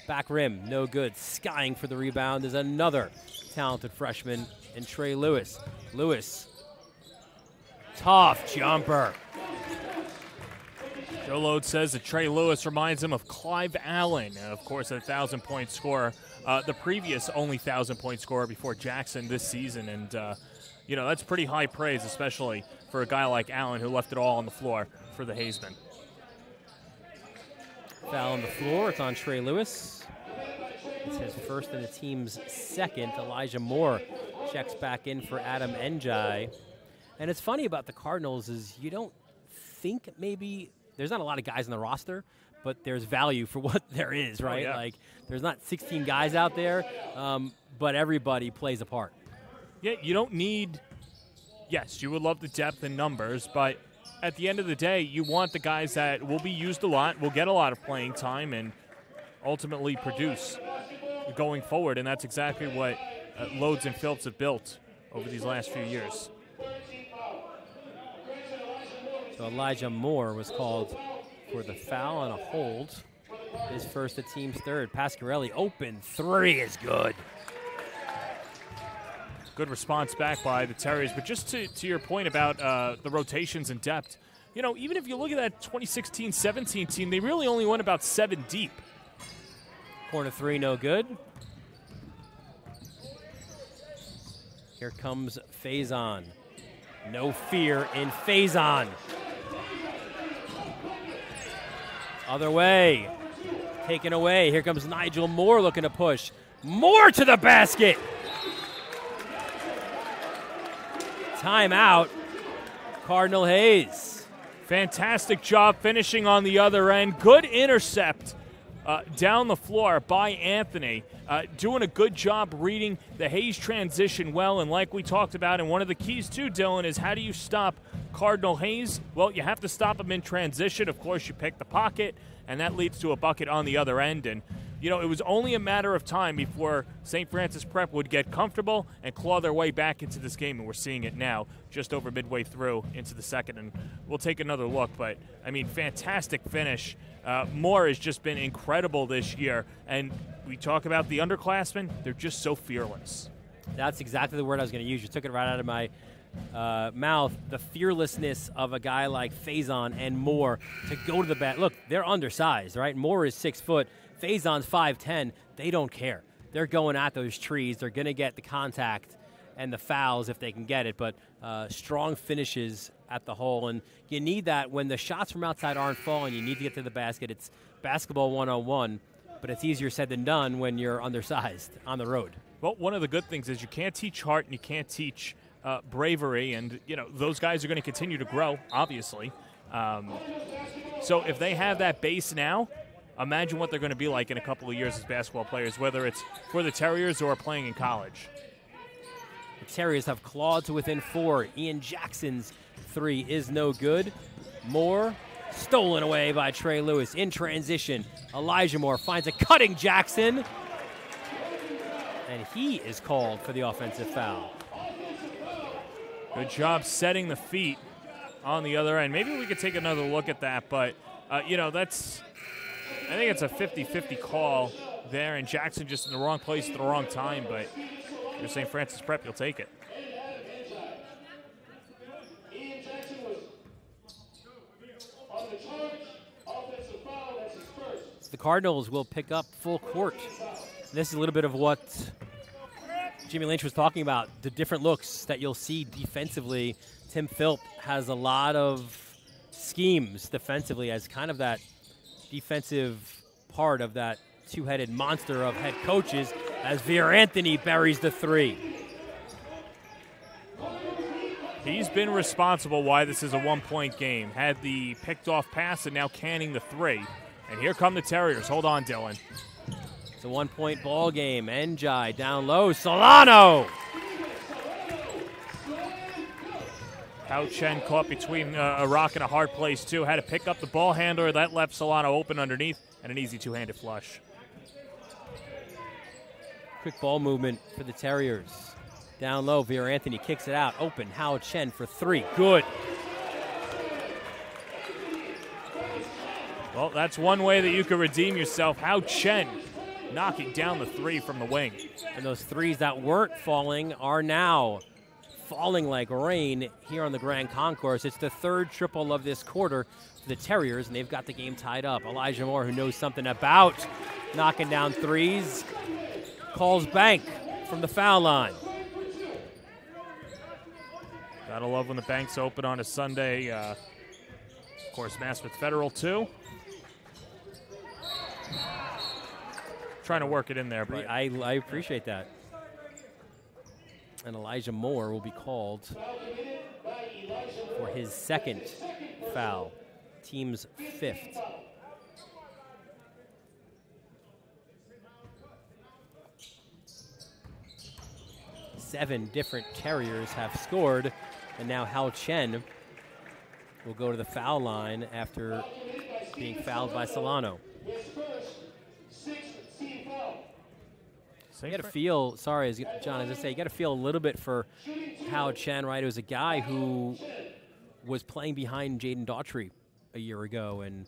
Back rim, no good. Skying for the rebound is another talented freshman in Trey Lewis. Lewis, tough jumper.
Joe Load says that Trey Lewis reminds him of Clive Allen, of course, a 1,000-point scorer. The previous only 1,000-point scorer before Jackson this season. And, that's pretty high praise, especially for a guy like Allen who left it all on the floor for the Hazemen.
Foul on the floor. It's on Trey Lewis. It's his first and the team's second. Elijah Moore checks back in for Adam Njai. And it's funny about the Cardinals is you don't think maybe there's not a lot of guys on the roster, but there's value for what there is, right?
Oh, yeah.
Like there's not 16 guys out there, but everybody plays a part.
Yeah, you don't need – yes, you would love the depth and numbers, but at the end of the day, you want the guys that will be used a lot, will get a lot of playing time, and ultimately produce going forward. And that's exactly what Lodes and Phillips have built over these last few years.
So Elijah Moore was called for the foul and a hold. His first, the team's third. Pasquarelli open three is good.
Good response back by the Terriers. But just to your point about the rotations and depth, even if you look at that 2016-17 team, they really only went about 7 deep.
Corner three, no good. Here comes Faison. No fear in Faison. Other way. Taken away. Here comes Nigel Moore looking to push. Moore to the basket. Timeout. Cardinal Hayes.
Fantastic job finishing on the other end. Good intercept down the floor by Anthony. Doing a good job reading the Hayes transition well. And like we talked about, and one of the keys too, Dylan, is how do you stop Cardinal Hayes? Well, you have to stop him in transition. Of course, you pick the pocket, and that leads to a bucket on the other end. And, it was only a matter of time before St. Francis Prep would get comfortable and claw their way back into this game. And we're seeing it now, just over midway through into the second. And we'll take another look. But, fantastic finish. Moore has just been incredible this year. And we talk about the underclassmen. They're just so fearless.
That's exactly the word I was going to use. You took it right out of my mouth. The fearlessness of a guy like Faison and Moore to go to the bat. Look, they're undersized, right? Moore is 6 foot. Faison's 5'10". They don't care. They're going at those trees. They're going to get the contact and the fouls if they can get it, but strong finishes at the hole. And you need that when the shots from outside aren't falling. You need to get to the basket. It's basketball 101, but it's easier said than done when you're undersized on the road.
Well, one of the good things is you can't teach heart and you can't teach bravery, and those guys are going to continue to grow, obviously. So if they have that base now, imagine what they're going to be like in a couple of years as basketball players, whether it's for the Terriers or playing in college.
The Terriers have clawed to within 4. Ian Jackson's 3 is no good. Moore stolen away by Trey Lewis in transition. Elijah Moore finds a cutting Jackson, and he is called for the offensive foul.
Good job setting the feet on the other end. Maybe we could take another look at that, but, I think it's a 50-50 call there, and Jackson just in the wrong place at the wrong time, but you're St. Francis Prep, you'll take it.
Ian Jackson was on the charge. Offensive foul, that's his first.
The Cardinals will pick up full court. This is a little bit of what Jimmy Lynch was talking about, the different looks that you'll see defensively. Tim Philp has a lot of schemes defensively as kind of that defensive part of that two-headed monster of head coaches as Veer Anthony buries the 3.
He's been responsible why this is a one-point game. Had the picked-off pass and now canning the 3. And here come the Terriers. Hold on, Dylan.
It's a one-point ball game. Njai down low. Solano!
Hao Chen caught between a rock and a hard place, too. Had to pick up the ball handler. That left Solano open underneath, and an easy two-handed flush.
Quick ball movement for the Terriers. Down low, Veer Anthony kicks it out. Open, Hao Chen for 3. Good.
Well, that's one way that you could redeem yourself. Hao Chen knocking down the 3 from the wing.
And those 3s that weren't falling are now falling like rain here on the Grand Concourse. It's the 3rd triple of this quarter for the Terriers, and they've got the game tied up. Elijah Moore, who knows something about knocking down 3s, calls bank from the foul line.
Gotta love when the bank's open on a Sunday. Of course, Maspeth Federal, too. Trying to work it in there, but
I appreciate that. And Elijah Moore will be called for his 2nd foul, team's 5th. Seven different Terriers have scored, and now Hao Chen will go to the foul line after being fouled by Solano. You got to feel, sorry, John, as I say, you got to feel a little bit for Hao Chen, right? It was a guy who was playing behind Jaden Daughtry a year ago and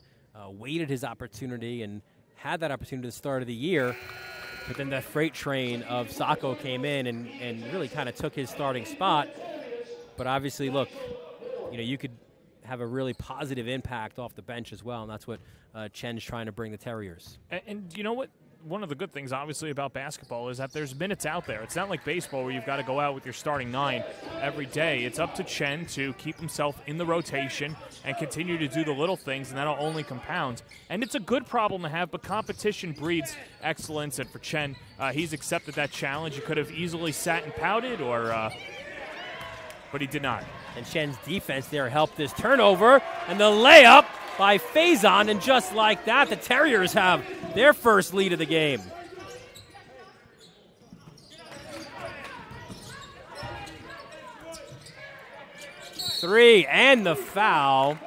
waited his opportunity and had that opportunity at the start of the year. But then that freight train of Sacco came in and really kind of took his starting spot. But obviously, look, you could have a really positive impact off the bench as well, and that's what Chen's trying to bring the Terriers.
And you know what? One of the good things, obviously, about basketball is that there's minutes out there. It's not like baseball where you've got to go out with your starting 9 every day. It's up to Chen to keep himself in the rotation and continue to do the little things, and that'll only compound. And it's a good problem to have, but competition breeds excellence. And for Chen, he's accepted that challenge. He could have easily sat and pouted, but he did not.
And Chen's defense there helped this turnover, and the layup by Faison, and just like that, the Terriers have their first lead of the game. Three, and the foul.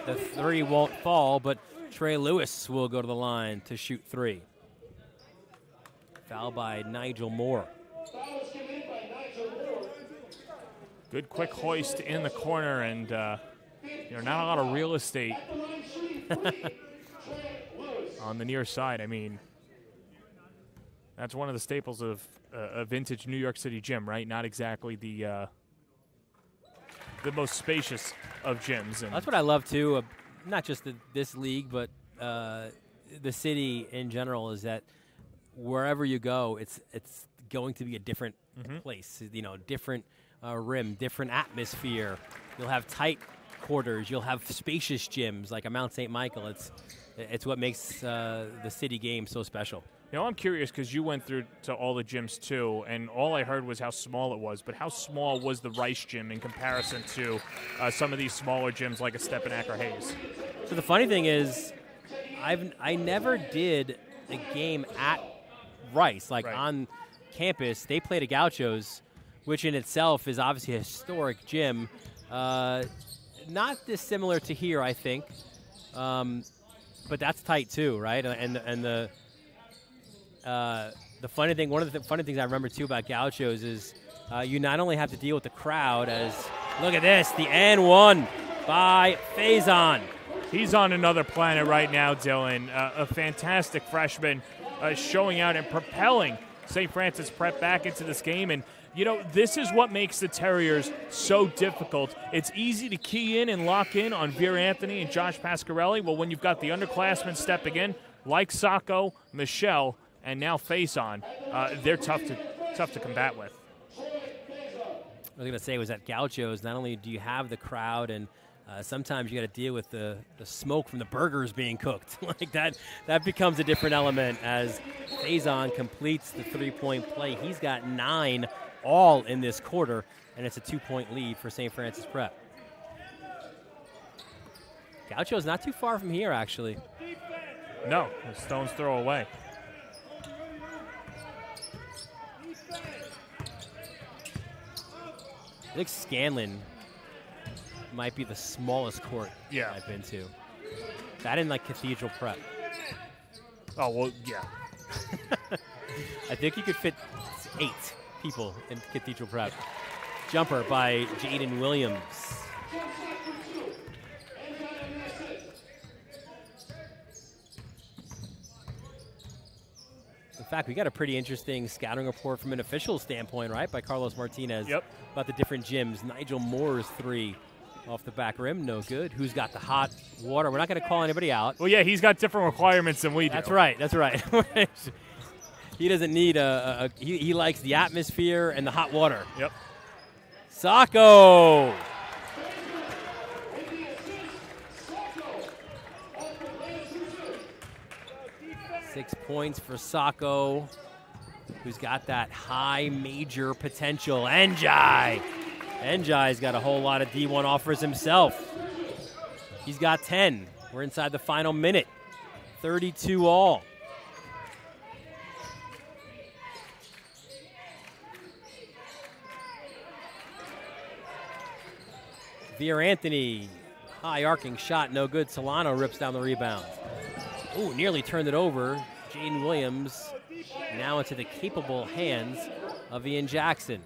The 3 won't fall, but Trey Lewis will go to the line to shoot 3. Foul by Nigel Moore.
Good quick hoist in the corner, and not a lot of real estate on the near side. I mean, That's one of the staples of a vintage New York City gym, right? Not exactly the most spacious of gyms. And
that's what I love too. Not just this league, but the city in general, is that wherever you go, it's going to be a different place. You know, different rim, different atmosphere. You'll have tight quarters. You'll have spacious gyms like a Mount St. Michael. It's what makes the city game so special.
You know, I'm curious because you went through to all the gyms too, and all I heard was how small it was. But how small was the Rice gym in comparison to some of these smaller gyms like a Stepinac or Hayes?
So the funny thing is, I never did a game at Rice, like on campus. They played at Gaucho's, which in itself is obviously a historic gym. Not dissimilar to here, I think, but that's tight too, right? And the funny thing, one of the funny things I remember too about Gaucho's is you not only have to deal with the crowd as, look at this, the N1 by Faison.
He's on another planet right now, Dylan. A fantastic freshman showing out and propelling St. Francis Prep back into this game. And, you know, this is what makes the Terriers so difficult. It's easy to key in and lock in on Veer Anthony and Josh Pasquarelli. Well, when you've got the underclassmen stepping in, like Sacco, Michelle, and now Faison, they're tough to combat with.
What I was going to say was at Gaucho's, not only do you have the crowd, and sometimes you got to deal with the smoke from the burgers being cooked. Like that becomes a different element as Faison completes the three-point play. He's got 9 all in this quarter, and it's a 2-point lead for St. Francis Prep. Gaucho's not too far from here, actually.
No, a stone's throw away.
I think Scanlon might be the smallest court I've been to. That in like Cathedral Prep.
Oh, well, yeah.
I think you could fit 8 people in Cathedral Prep. Jumper by Jaden Williams. In fact, we got a pretty interesting scouting report from an official standpoint, right, by Carlos Martinez.
Yep.
About the different gyms. Nigel Moore's 3 off the back rim, no good. Who's got the hot water? We're not going to call anybody out.
Well, yeah, he's got different requirements than we do.
That's right. He doesn't need he likes the atmosphere and the hot water.
Yep.
Sacco. Six points for Sacco, who's got that high major potential. Njai's got a whole lot of D1 offers himself. He's got 10. We're inside the final minute. 32 all. Veer Anthony, high arcing shot, no good. Solano rips down the rebound. Ooh, nearly turned it over. Jaden Williams now into the capable hands of Ian Jackson.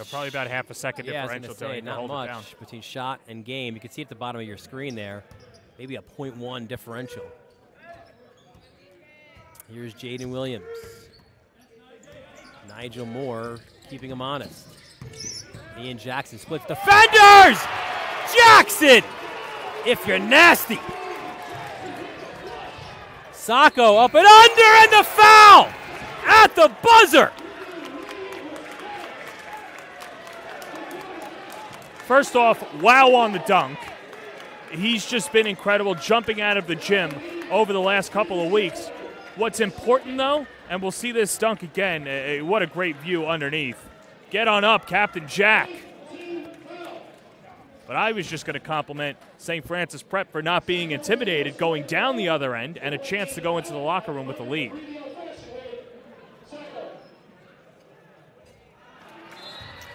Probably about half a second differential.
I was going to say, not much between shot and game. You can see at the bottom of your screen there, maybe a 0.1 differential. Here's Jaden Williams. Nigel Moore keeping him honest. Ian Jackson splits defenders! Jackson! If you're nasty. Sacco up and under, and the foul at the buzzer.
First off, wow on the dunk. He's just been incredible jumping out of the gym over the last couple of weeks. What's important, though, and we'll see this dunk again, what a great view underneath. Get on up, Captain Jack. But I was just going to compliment St. Francis Prep for not being intimidated, going down the other end, and a chance to go into the locker room with the lead.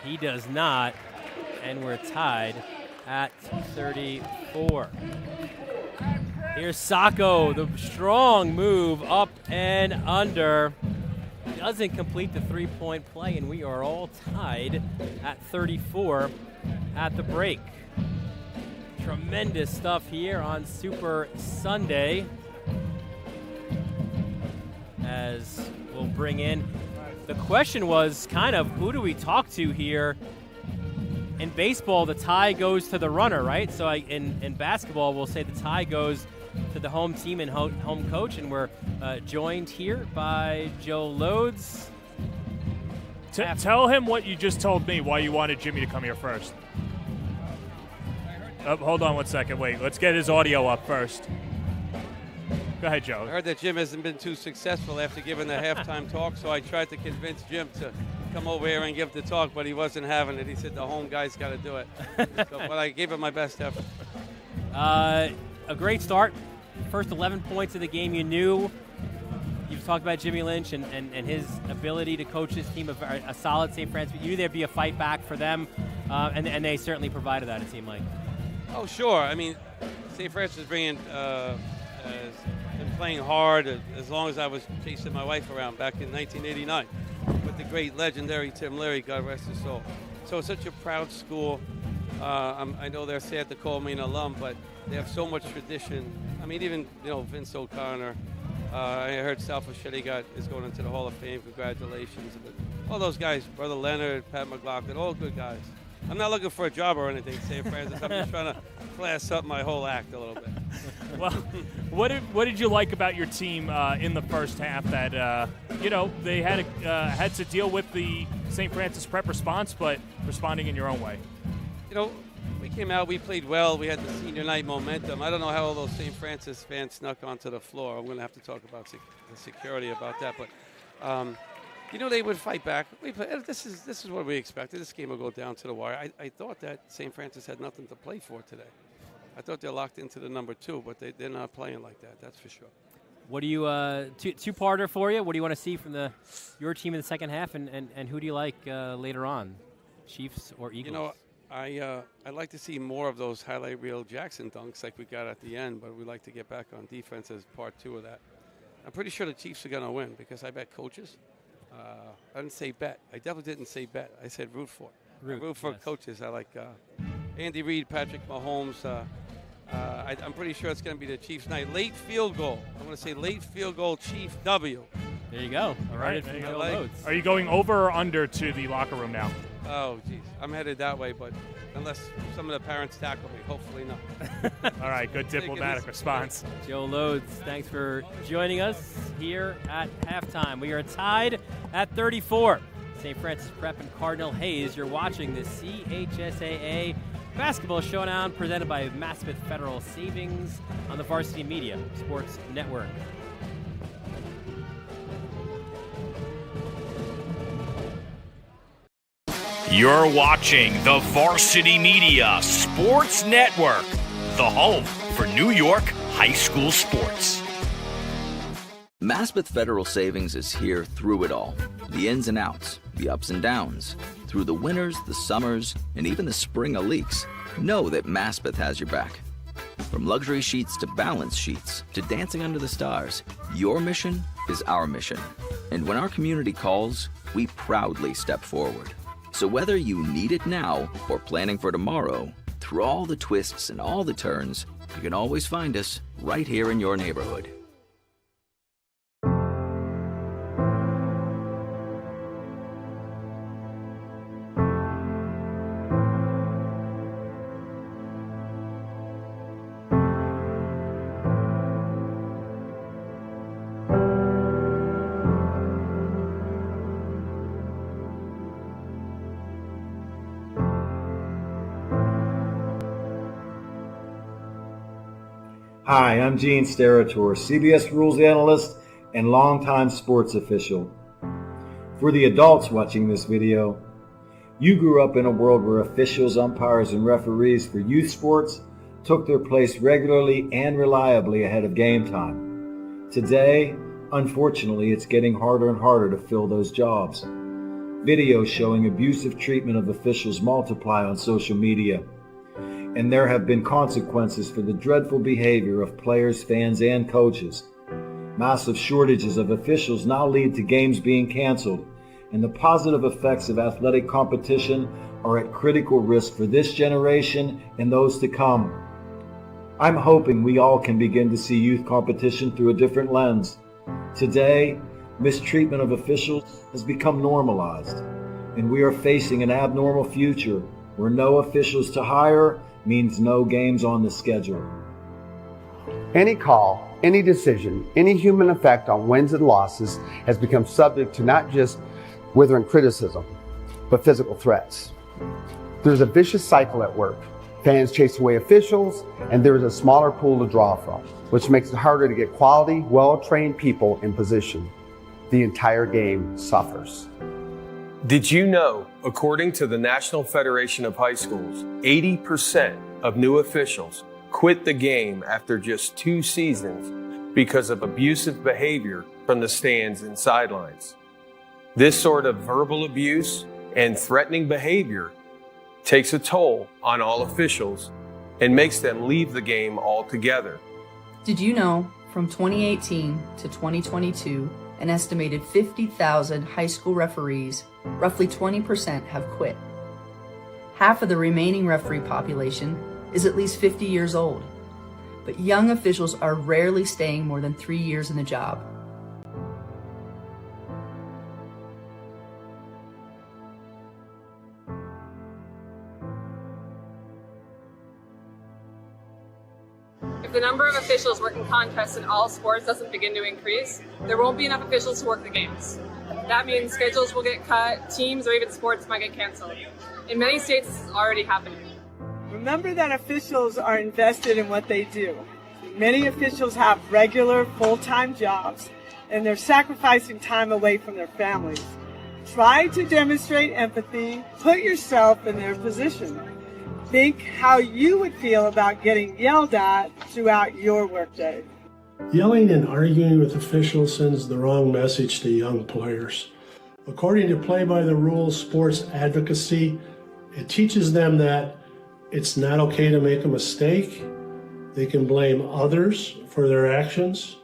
He does not, and we're tied at 34. Here's Sacco, the strong move up and under. Doesn't complete the three-point play, and we are all tied at 34 at the break. Tremendous stuff here on Super Sunday. as we'll bring in. The question was kind of, who do we talk to here? In baseball, the tie goes to the runner, right? So in basketball, we'll say the tie goes to the home team and home coach, and we're joined here by Joe Lodes.
Tell him what you just told me, why you wanted Jimmy to come here first. Hold on one second. Wait, let's get his audio up first. Go ahead, Joe.
I heard that Jim hasn't been too successful after giving the halftime talk, so I tried to convince Jim to come over here and give the talk, but he wasn't having it. He said the home guy's got to do it. But I gave it my best effort.
A great start. First 11 points of the game. You've talked about Jimmy Lynch and his ability to coach his team, a solid St. Francis. You knew there'd be a fight back for them, and they certainly provided that, it seemed like.
Oh, sure. I mean, St. Francis been playing hard as long as I was chasing my wife around back in 1989 with the great legendary Tim Leary, God rest his soul. So it's such a proud school. I know they're sad to call me an alum, but they have so much tradition. I mean, even Vince O'Connor. I heard Sal Officiating is going into the Hall of Fame. Congratulations. But all those guys, Brother Leonard, Pat McLaughlin, all good guys. I'm not looking for a job or anything, St. Francis. I'm just trying to class up my whole act a little bit.
Well, what did you like about your team in the first half that, they had to deal with the St. Francis prep response, but responding in your own way?
We came out, we played well. We had the senior night momentum. I don't know how all those St. Francis fans snuck onto the floor. I'm going to have to talk about the security about that. But, they would fight back. This is what we expected. This game will go down to the wire. I thought that St. Francis had nothing to play for today. I thought they're locked into the number 2, but they're not playing like that. That's for sure. What
do you two-parter for you? What do you want to see from your team in the second half, and who do you like later on, Chiefs or Eagles?
I'd like to see more of those highlight reel Jackson dunks like we got at the end, but we'd like to get back on defense as part 2 of that. I'm pretty sure the Chiefs are going to win because I bet coaches. I didn't say bet. I definitely didn't say bet. I said root for. Root for coaches. I like Andy Reid, Patrick Mahomes. I'm pretty sure it's going to be the Chiefs' night. Late field goal. I'm going to say late field goal, Chief W.
There you go.
All right. Are you going over or under to the locker room now?
Oh, geez. I'm headed that way, but unless some of the parents tackle me, hopefully not.
All right, good diplomatic response.
Joe Lodes, thanks for joining us here at halftime. We are tied at 34. St. Francis Prep and Cardinal Hayes. You're watching the CHSAA Basketball Showdown presented by Maspeth Federal Savings on the Varsity Media Sports Network.
You're watching the Varsity Media Sports Network, the home for New York high school sports.
Maspeth Federal Savings is here through it all. The ins and outs, the ups and downs. Through the winters, the summers, and even the spring of leaks. Know that Maspeth has your back. From luxury sheets to balance sheets to dancing under the stars, your mission is our mission. And when our community calls, we proudly step forward. So whether you need it now or planning for tomorrow, through all the twists and all the turns, you can always find us right here in your neighborhood.
Hi, I'm Gene Sterator, CBS Rules Analyst and longtime sports official. For the adults watching this video, you grew up in a world where officials, umpires, and referees for youth sports took their place regularly and reliably ahead of game time. Today, unfortunately, it's getting harder and harder to fill those jobs. Videos showing abusive treatment of officials multiply on social media. And there have been consequences for the dreadful behavior of players, fans, and coaches. Massive shortages of officials now lead to games being canceled, and the positive effects of athletic competition are at critical risk for this generation and those to come. I'm hoping we all can begin to see youth competition through a different lens. Today, Mistreatment of officials has become normalized, and we are facing an abnormal future where no officials to hire means no games on the schedule.
Any call, any decision, any human effect on wins and losses has become subject to not just withering criticism, but physical threats. There's a vicious cycle at work. Fans chase away officials, and there is a smaller pool to draw from, which makes it harder to get quality, well-trained people in position. The entire game suffers.
Did you know, according to the National Federation of High Schools, 80% of new officials quit the game after just 2 seasons because of abusive behavior from the stands and sidelines? This sort of verbal abuse and threatening behavior takes a toll on all officials and makes them leave the game altogether.
Did you know, from 2018 to 2022, an estimated 50,000 high school referees, roughly 20%, have quit. Half of the remaining referee population is at least 50 years old, but young officials are rarely staying more than 3 years in the job.
If the number of officials working contests in all sports doesn't begin to increase, there won't be enough officials to work the games. That means schedules will get cut, teams or even sports might get canceled. In many states, this is already happening.
Remember that officials are invested in what they do. Many officials have regular, full-time jobs, and they're sacrificing time away from their families. Try to demonstrate empathy. Put yourself in their position. Think how you would feel about getting yelled at throughout your workday.
Yelling and arguing with officials sends the wrong message to young players. According to Play by the Rules Sports Advocacy, it teaches them that it's not okay to make a mistake. They can blame others for their actions.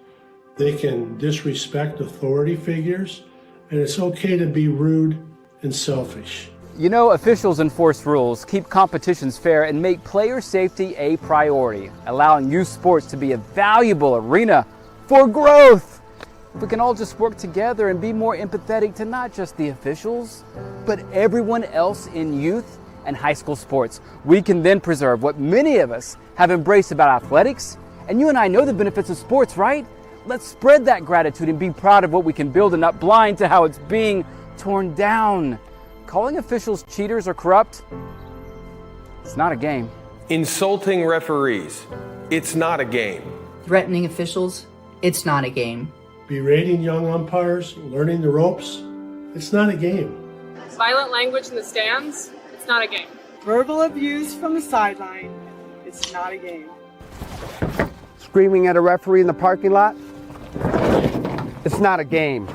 They can disrespect authority figures. And it's okay to be rude and selfish.
You know, officials enforce rules, keep competitions fair, and make player safety a priority, allowing youth sports to be a valuable arena for growth. If we can all just work together and be more empathetic to not just the officials, but everyone else in youth and high school sports, we can then preserve what many of us have embraced about athletics. And you and I know the benefits of sports, right? Let's spread that gratitude and be proud of what we can build and not blind to how it's being torn down. Calling officials cheaters or corrupt, it's not a game.
Insulting referees, it's not a game.
Threatening officials, it's not a game.
Berating young umpires, learning the ropes, it's not a game.
Violent language in the stands, it's not a game.
Verbal abuse from the sideline, it's not a game.
Screaming at a referee in the parking lot, it's not a game.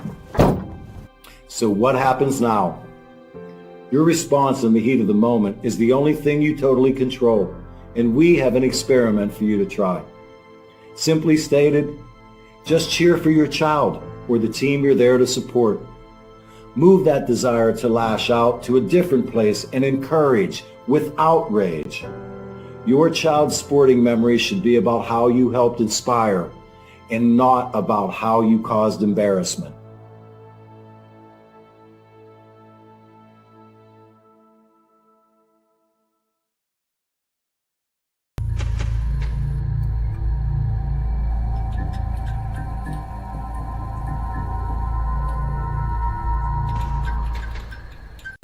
So what happens now? Your response in the heat of the moment is the only thing you totally control, and we have an experiment for you to try. Simply stated, just cheer for your child or the team you're there to support. Move that desire to lash out to a different place and encourage without rage. Your child's sporting memory should be about how you helped inspire and not about how you caused embarrassment.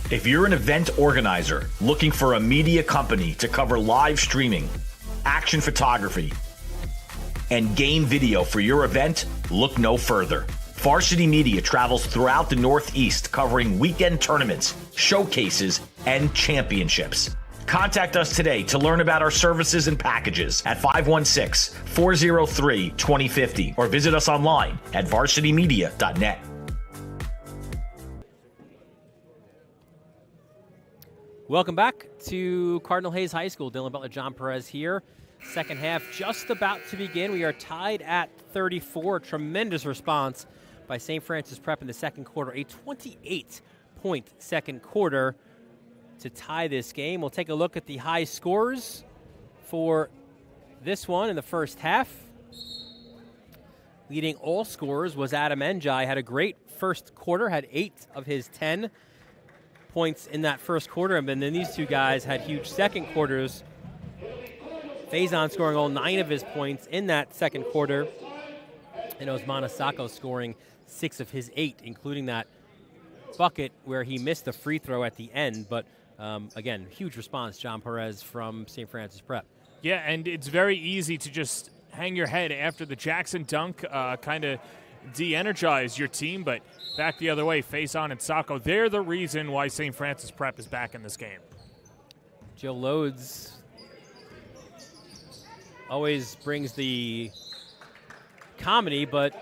If you're an event organizer looking for a media company to cover live streaming, action photography, and game video for your event, look no further. Varsity Media travels throughout the Northeast covering weekend tournaments, showcases, and championships. Contact us today to learn about our services and packages at 516-403-2050 or visit us online at varsitymedia.net.
Welcome back to Cardinal Hayes High School. Dylan Butler, John Perez here. Second half just about to begin. We are tied at 34. Tremendous response by St. Francis Prep in the second quarter. A 28-point second quarter to tie this game. We'll take a look at the high scores for this one in the first half. Leading all scorers was Adam Enjai. Had a great first quarter, had 8 of his 10 points in that first quarter, and then these two guys had huge second quarters. Faison scoring all 9 of his points in that second quarter, and Osmana Sacco scoring 6 of his 8, including that bucket where he missed the free throw at the end. But again, huge response, John Perez from St. Francis Prep.
Yeah, and it's very easy to just hang your head after the Jackson dunk, kind of de-energize your team, but back the other way, Faison and Sacco, they're the reason why St. Francis Prep is back in this game.
Joe Lodes always brings the comedy, but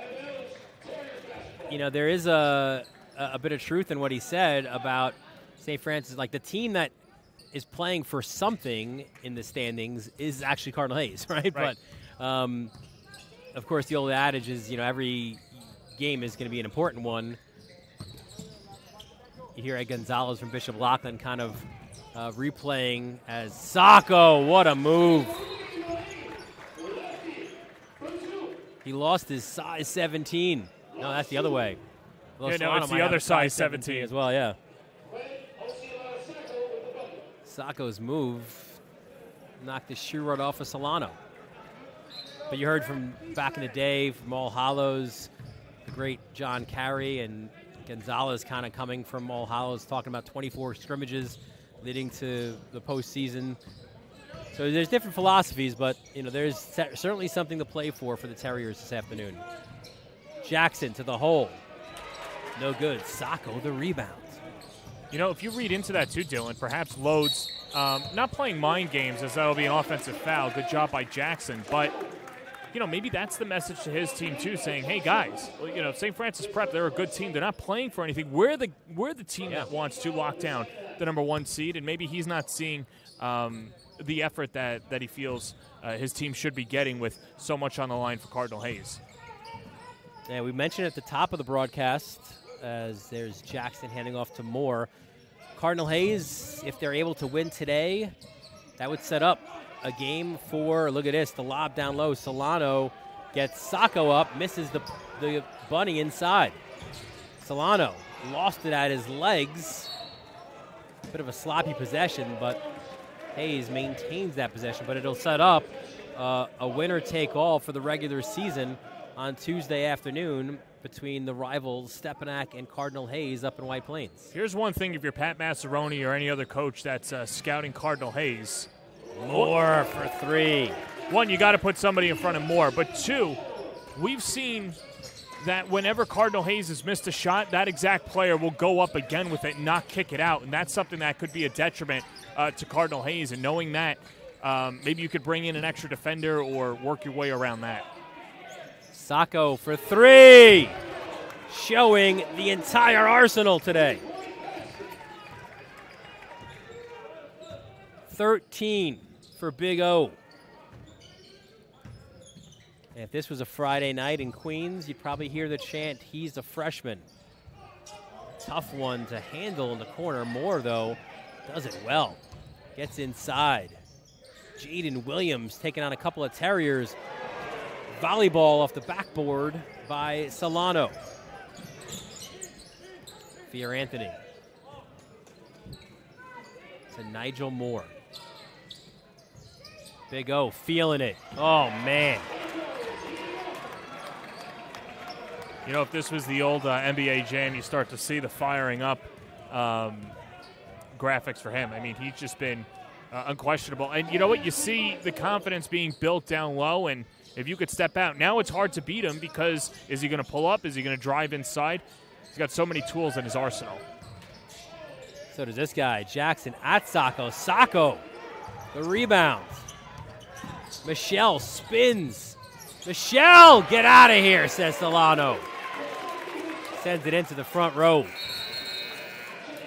there is a bit of truth in what he said about St. Francis. Like, the team that is playing for something in the standings is actually Cardinal Hayes, right? But of course, the old adage is, every game is going to be an important one. You hear Ed Gonzalez from Bishop Loughlin kind of replaying as Sacco. What a move. He lost his size 17. No, that's the other way.
It's the other size 17
as well, yeah. Sacco's move knocked the shoe right off of Solano. But you heard from back in the day from All Hallows, the great John Carey, and Gonzalez kind of coming from All Hallows, talking about 24 scrimmages leading to the postseason. So there's different philosophies, but there's certainly something to play for the Terriers this afternoon. Jackson to the hole. No good. Sacco the rebound.
If you read into that too, Dylan, perhaps Lodes not playing mind games, as that'll be an offensive foul. Good job by Jackson. But, maybe that's the message to his team too, saying, hey, guys, St. Francis Prep, they're a good team. They're not playing for anything. We're the team that wants to lock down the number 1 seed, and maybe he's not seeing the effort that he feels his team should be getting with so much on the line for Cardinal Hayes.
Yeah, we mentioned at the top of the broadcast, as there's Jackson handing off to Moore. Cardinal Hayes, if they're able to win today, that would set up a game for, look at this, the lob down low. Solano gets Sacco up, misses the bunny inside. Solano lost it at his legs. Bit of a sloppy possession, but Hayes maintains that possession. But it'll set up a winner-take-all for the regular season on Tuesday afternoon between the rivals Stepinac and Cardinal Hayes up in White Plains.
Here's one thing if you're Pat Massaroni or any other coach that's scouting Cardinal Hayes.
Moore for 3.
1, you got to put somebody in front of Moore. But 2, we've seen that whenever Cardinal Hayes has missed a shot, that exact player will go up again with it and not kick it out. And that's something that could be a detriment to Cardinal Hayes. And knowing that, maybe you could bring in an extra defender or work your way around that.
Sacco for 3, showing the entire arsenal today. 13 for Big O. And if this was a Friday night in Queens, you'd probably hear the chant, he's a freshman. Tough one to handle in the corner. Moore, though, does it well. Gets inside. Jaden Williams taking on a couple of Terriers. Volleyball off the backboard by Solano. Fear Anthony. To Nigel Moore. Big O feeling it. Oh, man.
If this was the old NBA Jam, you start to see the firing up graphics for him. I mean, he's just been unquestionable. And you know what? You see the confidence being built down low, and if you could step out. Now it's hard to beat him because is he going to pull up? Is he going to drive inside? He's got so many tools in his arsenal.
So does this guy, Jackson at Sacco. Sacco, the rebound. Michelle spins. Michelle, get out of here, says Solano. Sends it into the front row.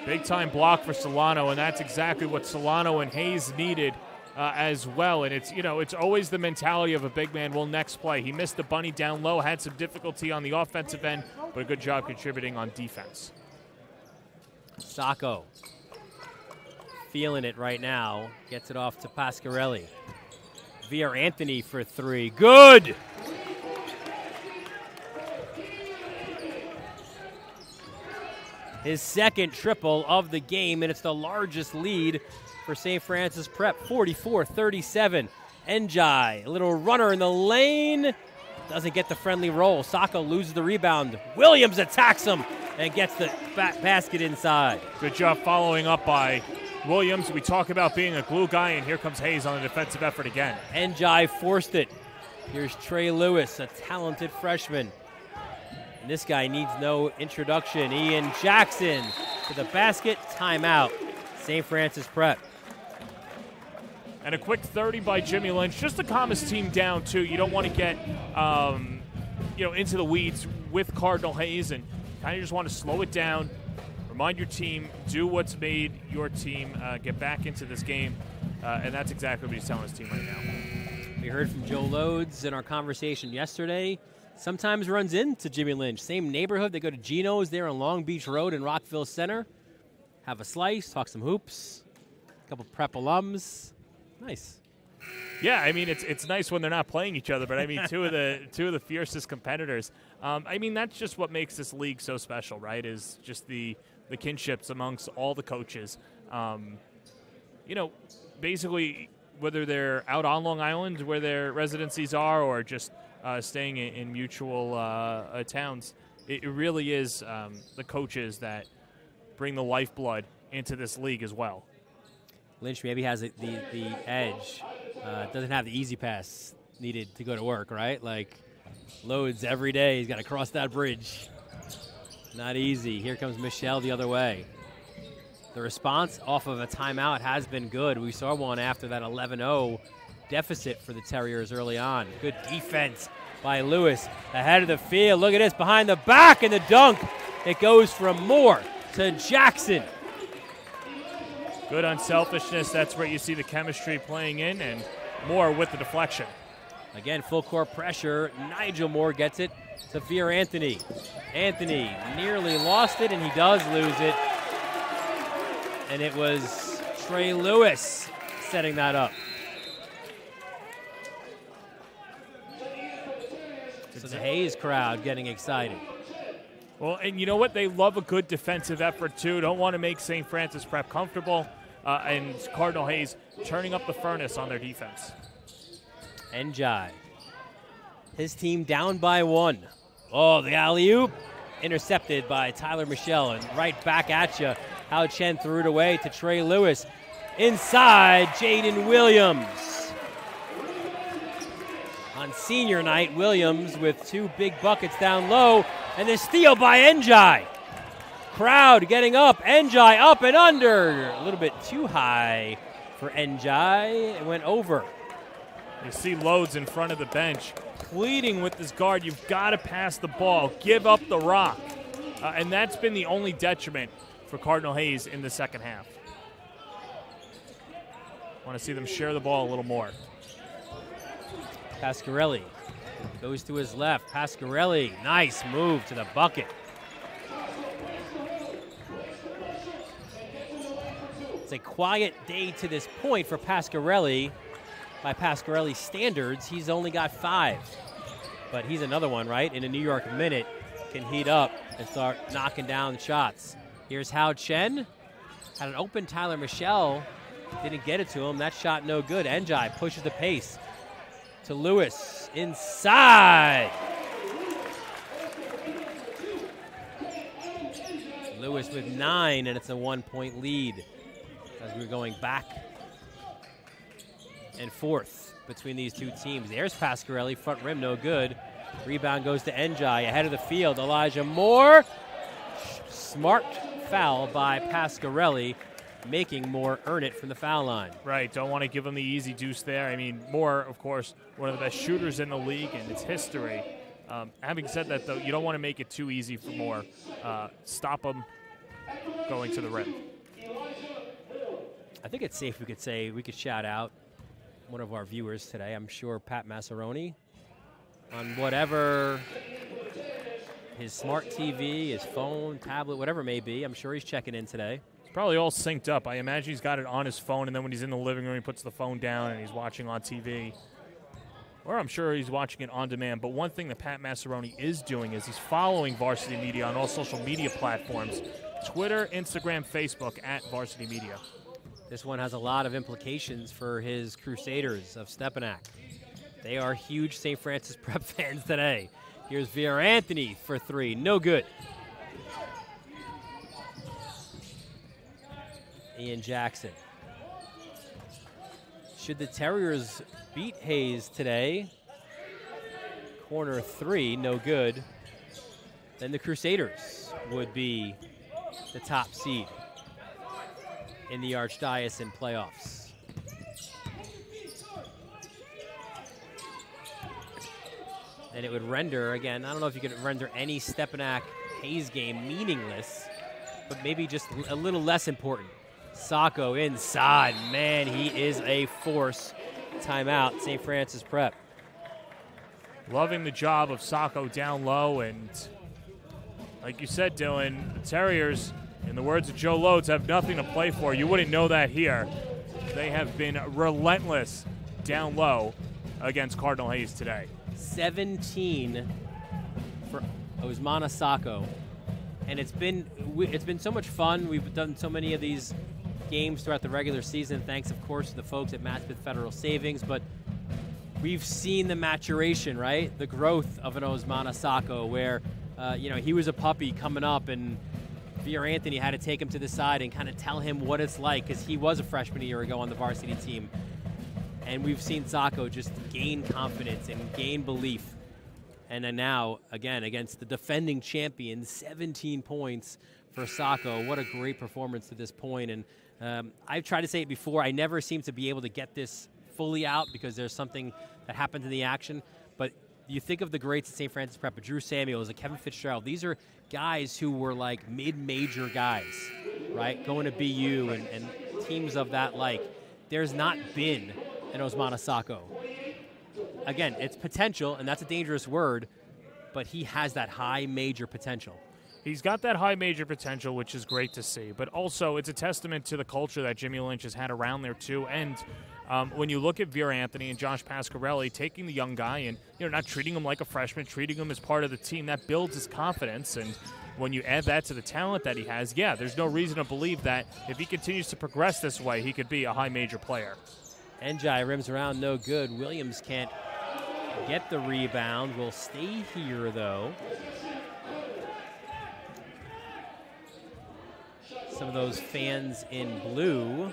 Big-time block for Solano, and that's exactly what Solano and Hayes needed as well. And it's it's always the mentality of a big man will next play. He missed the bunny down low, had some difficulty on the offensive end, but a good job contributing on defense.
Sacco feeling it right now. Gets it off to Pasquarelli. Fear Anthony for 3. Good! his second triple of the game, and it's the largest lead for St. Francis Prep, 44-37. Njai, a little runner in the lane, doesn't get the friendly roll. Saka loses the rebound. Williams attacks him and gets the basket inside.
Good job following up by Williams. We talk about being a glue guy, and here comes Hayes on the defensive effort again.
Njai forced it. Here's Trey Lewis, a talented freshman. And this guy needs no introduction. Ian Jackson to the basket. Timeout. St. Francis Prep.
And a quick 30 by Jimmy Lynch, just to calm his team down, too. You don't want to get, into the weeds with Cardinal Hayes, and kind of just want to slow it down, remind your team, do what's made your team get back into this game, and that's exactly what he's telling his team right now.
We heard from Joe Loads in our conversation yesterday. Sometimes runs into Jimmy Lynch. Same neighborhood. They go to Gino's there on Long Beach Road in Rockville Center. Have a slice, talk some hoops. A couple prep alums. Nice.
Yeah, I mean it's nice when they're not playing each other, but I mean two of the fiercest competitors. I mean that's just what makes this league so special, right? Is just the kinships amongst all the coaches. Basically whether they're out on Long Island where their residencies are, or just staying in mutual towns, it really is the coaches that bring the lifeblood into this league as well.
Lynch maybe has the edge. Doesn't have the easy pass needed to go to work, right? Like, Loads every day. He's got to cross that bridge. Not easy. Here comes Michelle the other way. The response off of a timeout has been good. We saw one after that 11-0 deficit for the Terriers early on. Good defense by Lewis. Ahead of the field. Look at this. Behind the back and the dunk. It goes from Moore to Jackson.
Good unselfishness. That's where you see the chemistry playing in, and Moore with the deflection.
Again, full court pressure. Nigel Moore gets it to Veer Anthony. Anthony nearly lost it, and he does lose it. And it was Trey Lewis setting that up. So the Hayes crowd getting excited.
Well, and you know what? They love a good defensive effort, too. Don't want to make St. Francis Prep comfortable. And Cardinal Hayes turning up the furnace on their defense.
Njai. His team down by 1. Oh, the alley-oop. Intercepted by Tyler Michelle. And right back at you. Hao Chen threw it away to Trey Lewis. Inside, Jaden Williams. On senior night, Williams with 2 big buckets down low. And the steal by Njai. Crowd getting up. Njai up and under. A little bit too high for Njai. It went over.
You see Loads in front of the bench pleading with this guard. You've got to pass the ball. Give up the rock. And that's been the only detriment for Cardinal Hayes in the second half. Want to see them share the ball a little more.
Pasquarelli goes to his left. Pasquarelli, nice move to the bucket. It's a quiet day to this point for Pasquarelli. By Pasquarelli's standards, he's only got 5. But he's another one, right? In a New York minute, can heat up and start knocking down shots. Here's Hao Chen. Had an open Tyler Michelle. Didn't get it to him. That shot no good. Njai pushes the pace to Lewis. Inside. Lewis with 9, and it's a 1-point lead as we're going back and forth between these two teams. There's Pasquarelli, front rim, no good. Rebound goes to Njai, ahead of the field. Elijah Moore. Smart foul by Pasquarelli, making Moore earn it from the foul line.
Right, don't want to give him the easy deuce there. I mean, Moore, of course, one of the best shooters in the league in its history. Having said that, though, you don't want to make it too easy for Moore. Stop him going to the rim.
I think it's safe we could shout out one of our viewers today. I'm sure Pat Massaroni on whatever his smart TV, his phone, tablet, whatever it may be. I'm sure he's checking in today.
It's probably all synced up. I imagine he's got it on his phone, and then when he's in the living room, he puts the phone down and he's watching on TV. Or I'm sure he's watching it on demand. But one thing that Pat Massaroni is doing is he's following Varsity Media on all social media platforms. Twitter, Instagram, Facebook at Varsity Media.
This one has a lot of implications for his Crusaders of Stepinac. They are huge St. Francis Prep fans today. Here's Vier Anthony for three. No good. Ian Jackson. Should the Terriers beat Hayes today, corner three, no good, then the Crusaders would be the top seed in the Archdiocesan playoffs. And it would render, again, I don't know if you could render any Stepinac Hayes game meaningless, but maybe just a little less important. Sacco inside. Man, he is a force. Timeout, St. Francis Prep.
Loving the job of Sacco down low, and like you said, Dylan, the Terriers, in the words of Joe Lodes, have nothing to play for. You wouldn't know that here. They have been relentless down low against Cardinal Hayes today.
17 for Osmana Sacco. And it's been so much fun. We've done so many of these games throughout the regular season, thanks, of course, to the folks at Maspeth Federal Savings. But we've seen the maturation, right? The growth of an Osmana Sacco, where he was a puppy coming up, and Vier Anthony had to take him to the side and kind of tell him what it's like, because he was a freshman a year ago on the varsity team. And we've seen Sacco just gain confidence and gain belief. And then now, again, against the defending champion, 17 points for Sacco. What a great performance to this point. And I've tried to say it before, I never seem to be able to get this fully out because there's something that happened in the action. But you think of the greats at St. Francis Prep, Drew Samuels, Kevin Fitzgerald. These are guys who were like mid-major guys, right? Going to BU and teams of that like. There's not been an Osmana Sacco. Again, it's potential, and that's a dangerous word, but he has that high major potential.
He's got that high major potential, which is great to see. But also, it's a testament to the culture that Jimmy Lynch has had around there, too. And when you look at Vier Anthony and Josh Pasquarelli taking the young guy and not treating him like a freshman, treating him as part of the team, that builds his confidence. And when you add that to the talent that he has, there's no reason to believe that if he continues to progress this way, he could be a high major player.
Njai rims around, no good. Williams can't get the rebound. Will stay here, though. Some of those fans in blue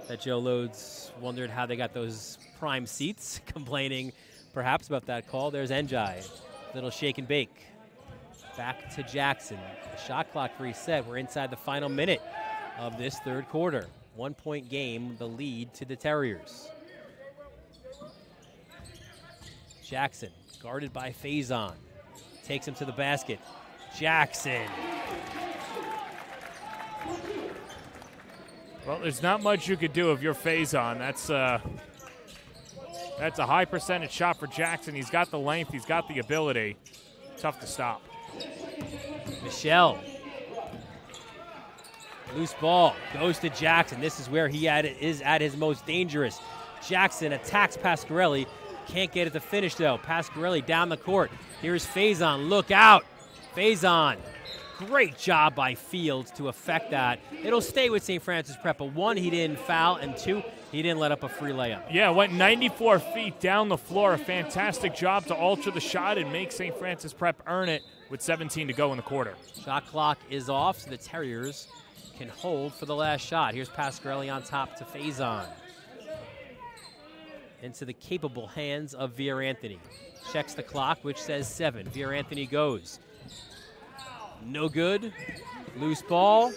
that Joe Lodes wondered how they got those prime seats, complaining perhaps about that call. There's Njai. Little shake and bake. Back to Jackson. The shot clock reset. We're inside the final minute of this third quarter. 1 point game, the lead to the Terriers. Jackson, guarded by Faison. Takes him to the basket. Jackson.
Well, there's not much you could do if you're Faison. That's a high percentage shot for Jackson. He's got the length. He's got the ability. Tough to stop.
Michelle. Loose ball goes to Jackson. This is where he is at his most dangerous. Jackson attacks Pasquarelli. Can't get it to finish, though. Pasquarelli down the court. Here's Faison. Look out. Faison. Great job by Fields to affect that. It'll stay with St. Francis Prep. But 1, he didn't foul, and 2, he didn't let up a free layup.
Yeah, went 94 feet down the floor. A fantastic job to alter the shot and make St. Francis Prep earn it with 17 to go in the quarter.
Shot clock is off, so the Terriers can hold for the last shot. Here's Pasquarelli on top to Faison. Into the capable hands of Vier Anthony. Checks the clock, which says 7. Vier Anthony goes. No good. Loose ball.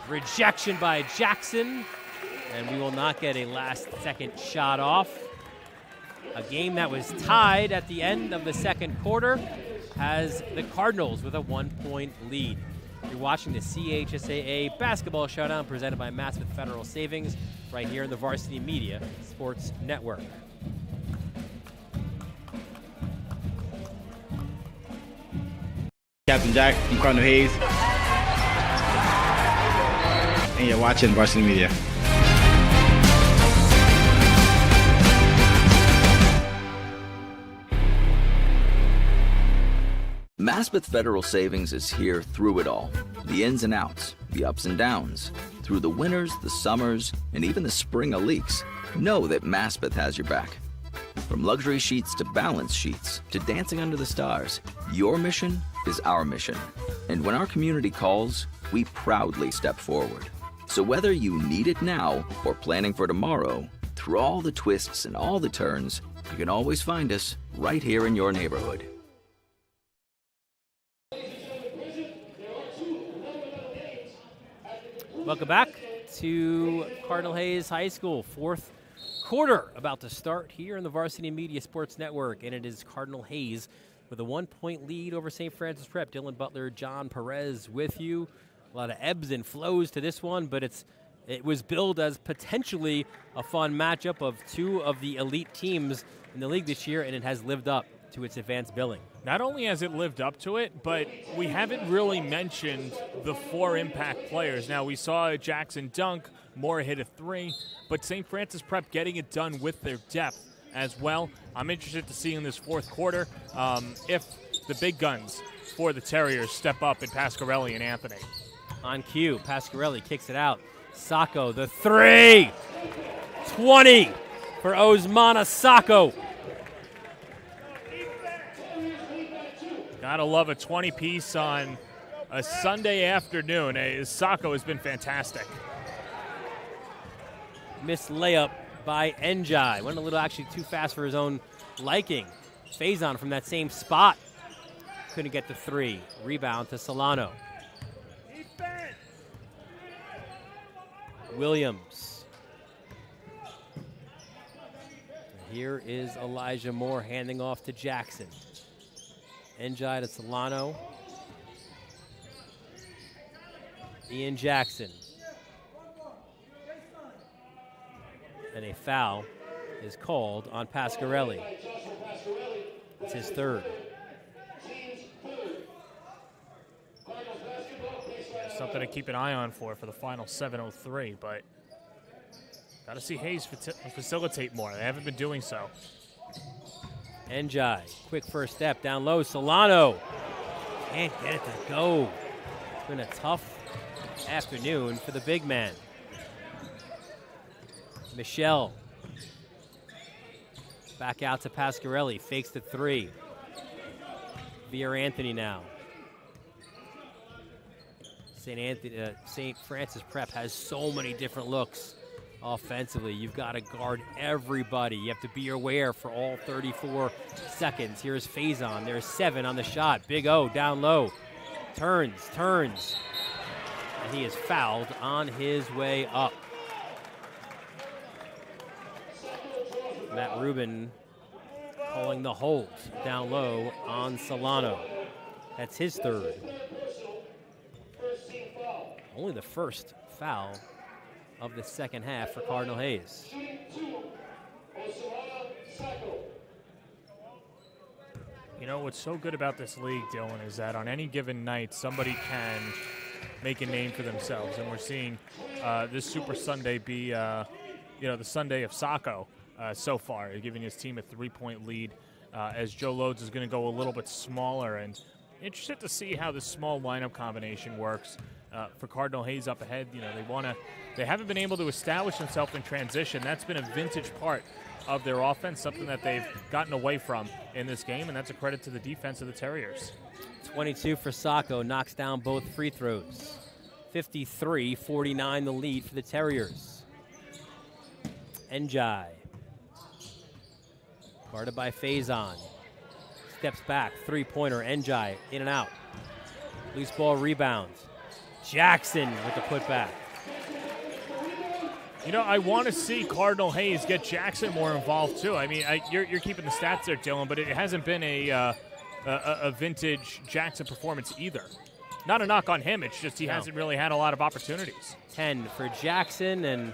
Rejection by Jackson. And we will not get a last-second shot off. A game that was tied at the end of the second quarter has the Cardinals with a 1 point lead. You're watching the CHSAA Basketball Showdown presented by Maspeth Federal Savings right here in the Varsity Media Sports Network.
Captain Jack from Cardinal Hayes, and you're watching Varsity Media.
Maspeth Federal Savings is here through it all. The ins and outs, the ups and downs, through the winters, the summers, and even the spring leaks, know that Maspeth has your back. From luxury sheets to balance sheets to dancing under the stars, your mission is our mission. And when our community calls, we proudly step forward. So whether you need it now or planning for tomorrow, through all the twists and all the turns, you can always find us right here in your neighborhood.
Welcome back to Cardinal Hayes High School. Fourth quarter about to start here in the Varsity Media Sports Network, and it is Cardinal Hayes with a 1-point lead over St. Francis Prep. Dylan Butler, John Perez with you. A lot of ebbs and flows to this one, but it was billed as potentially a fun matchup of two of the elite teams in the league this year, and it has lived up to its advanced billing.
Not only has it lived up to it, but we haven't really mentioned the 4 impact players. Now, we saw Jackson dunk, Moore hit a 3, but St. Francis Prep getting it done with their depth as well. I'm interested to see in this fourth quarter if the big guns for the Terriers step up in Pasquarelli and Anthony.
On cue, Pasquarelli kicks it out. Sacco, the 3! 20 for Osmana Sacco.
Gotta love a 20-piece on a Sunday afternoon. Sacco has been fantastic.
Missed layup by Njai. Went a little actually too fast for his own liking. Faison from that same spot. Couldn't get the 3. Rebound to Solano. Williams. Here is Elijah Moore handing off to Jackson. Njai to Solano. Ian Jackson. And a foul is called on Pasquarelli. It's his 3rd.
Something to keep an eye on for the final 7:03, but got to see Hayes facilitate more. They haven't been doing so.
Njai, quick first step, down low, Solano. Can't get it to go. It's been a tough afternoon for the big man. Michelle. Back out to Pasquarelli, fakes the 3. Vier Anthony now. St. Francis Prep has so many different looks offensively. You've got to guard everybody. You have to be aware for all 34 seconds. Here's Faison. There's 7 on the shot. Big O down low. Turns. And he is fouled on his way up. Matt Rubin calling the hold down low on Solano. That's his 3rd. Only the first foul of the second half for Cardinal Hayes.
You know, what's so good about this league, Dylan, is that on any given night, somebody can make a name for themselves. And we're seeing this Super Sunday be, the Sunday of Sacco so far, giving his team a 3-point lead as Joe Lodes is going to go a little bit smaller. And interested to see how this small lineup combination works. For Cardinal Hayes up ahead, they haven't been able to establish themselves in transition. That's been a vintage part of their offense, something that they've gotten away from in this game, and that's a credit to the defense of the Terriers.
22 for Sacco, knocks down both free throws. 53-49 the lead for the Terriers. Njai. Guarded by Faison. Steps back, 3-pointer, Njai, in and out. Loose ball rebound. Jackson with the putback.
I want to see Cardinal Hayes get Jackson more involved too. I mean, you're keeping the stats there, Dylan, but it hasn't been a vintage Jackson performance either. Not a knock on him, it's just he hasn't really had a lot of opportunities.
10 for Jackson, and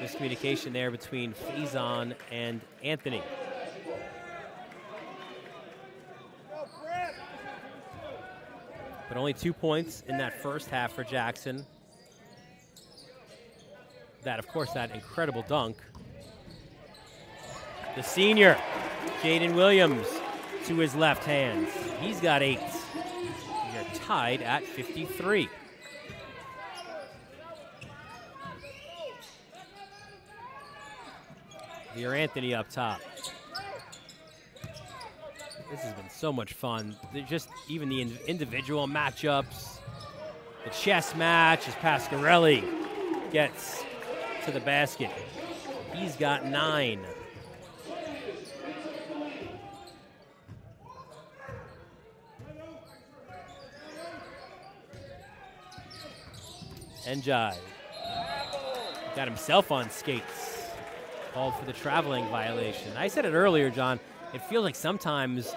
miscommunication there between Faison and Anthony. But only 2 points in that first half for Jackson. That, of course, that incredible dunk. The senior, Jaden Williams, to his left hand. He's got 8. They're tied at 53. Veer Anthony up top. This has been so much fun. Just even the individual matchups. The chess match as Pasquarelli gets to the basket. He's got 9. Njai got himself on skates. Called for the traveling violation. I said it earlier, John. It feels like sometimes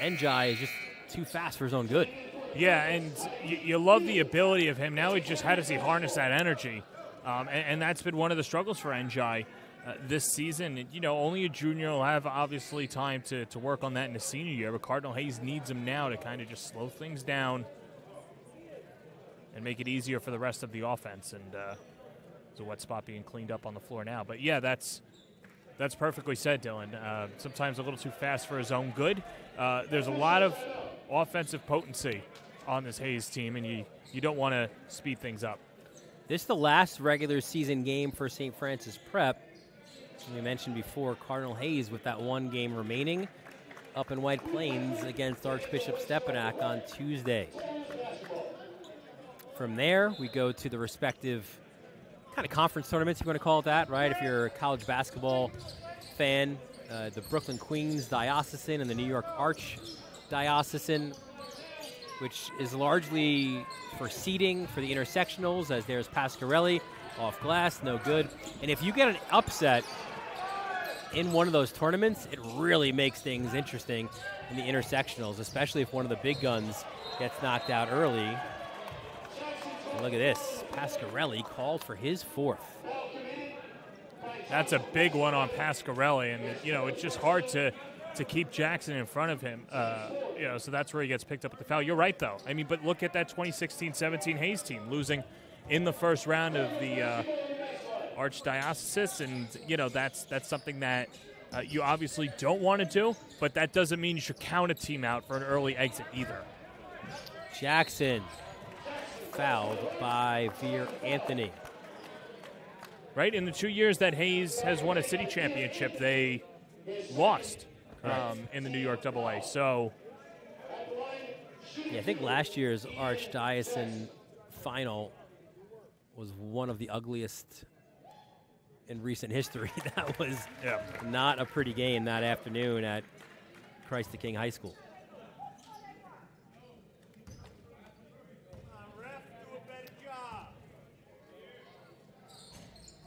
Njai is just too fast for his own good.
Yeah, and you love the ability of him. Now how does he harness that energy? And that's been one of the struggles for Njai this season. Only a junior will have, obviously, time to work on that in his senior year, but Cardinal Hayes needs him now to kind of just slow things down and make it easier for the rest of the offense. And there's a wet spot being cleaned up on the floor now. But, yeah, that's perfectly said, Dylan. Sometimes a little too fast for his own good. There's a lot of offensive potency on this Hayes team, and you don't want to speed things up.
This is the last regular season game for St. Francis Prep. As we mentioned before, Cardinal Hayes with that one game remaining up in White Plains against Archbishop Stepanak on Tuesday. From there, we go to the respective kind of conference tournaments, you want to call it that, right? If you're a college basketball fan, the Brooklyn Queens Diocesan and the New York Arch Diocesan, which is largely for seeding for the intersectionals, as there's Pasquarelli off glass, no good. And if you get an upset in one of those tournaments, it really makes things interesting in the intersectionals, especially if one of the big guns gets knocked out early. And look at this. Pasquarelli called for his 4th.
That's a big one on Pasquarelli, and it's just hard to keep Jackson in front of him. So that's where he gets picked up with the foul. You're right, though. But look at that 2016-17 Hayes team losing in the first round of the Archdiocese, and that's something that you obviously don't want to do, but that doesn't mean you should count a team out for an early exit either.
Jackson fouled by Veer Anthony.
Right, in the 2 years that Hayes has won a city championship, they lost in the New York AA. So,
yeah, I think last year's Archdiocesan final was one of the ugliest in recent history. That was not a pretty game that afternoon at Christ the King High School.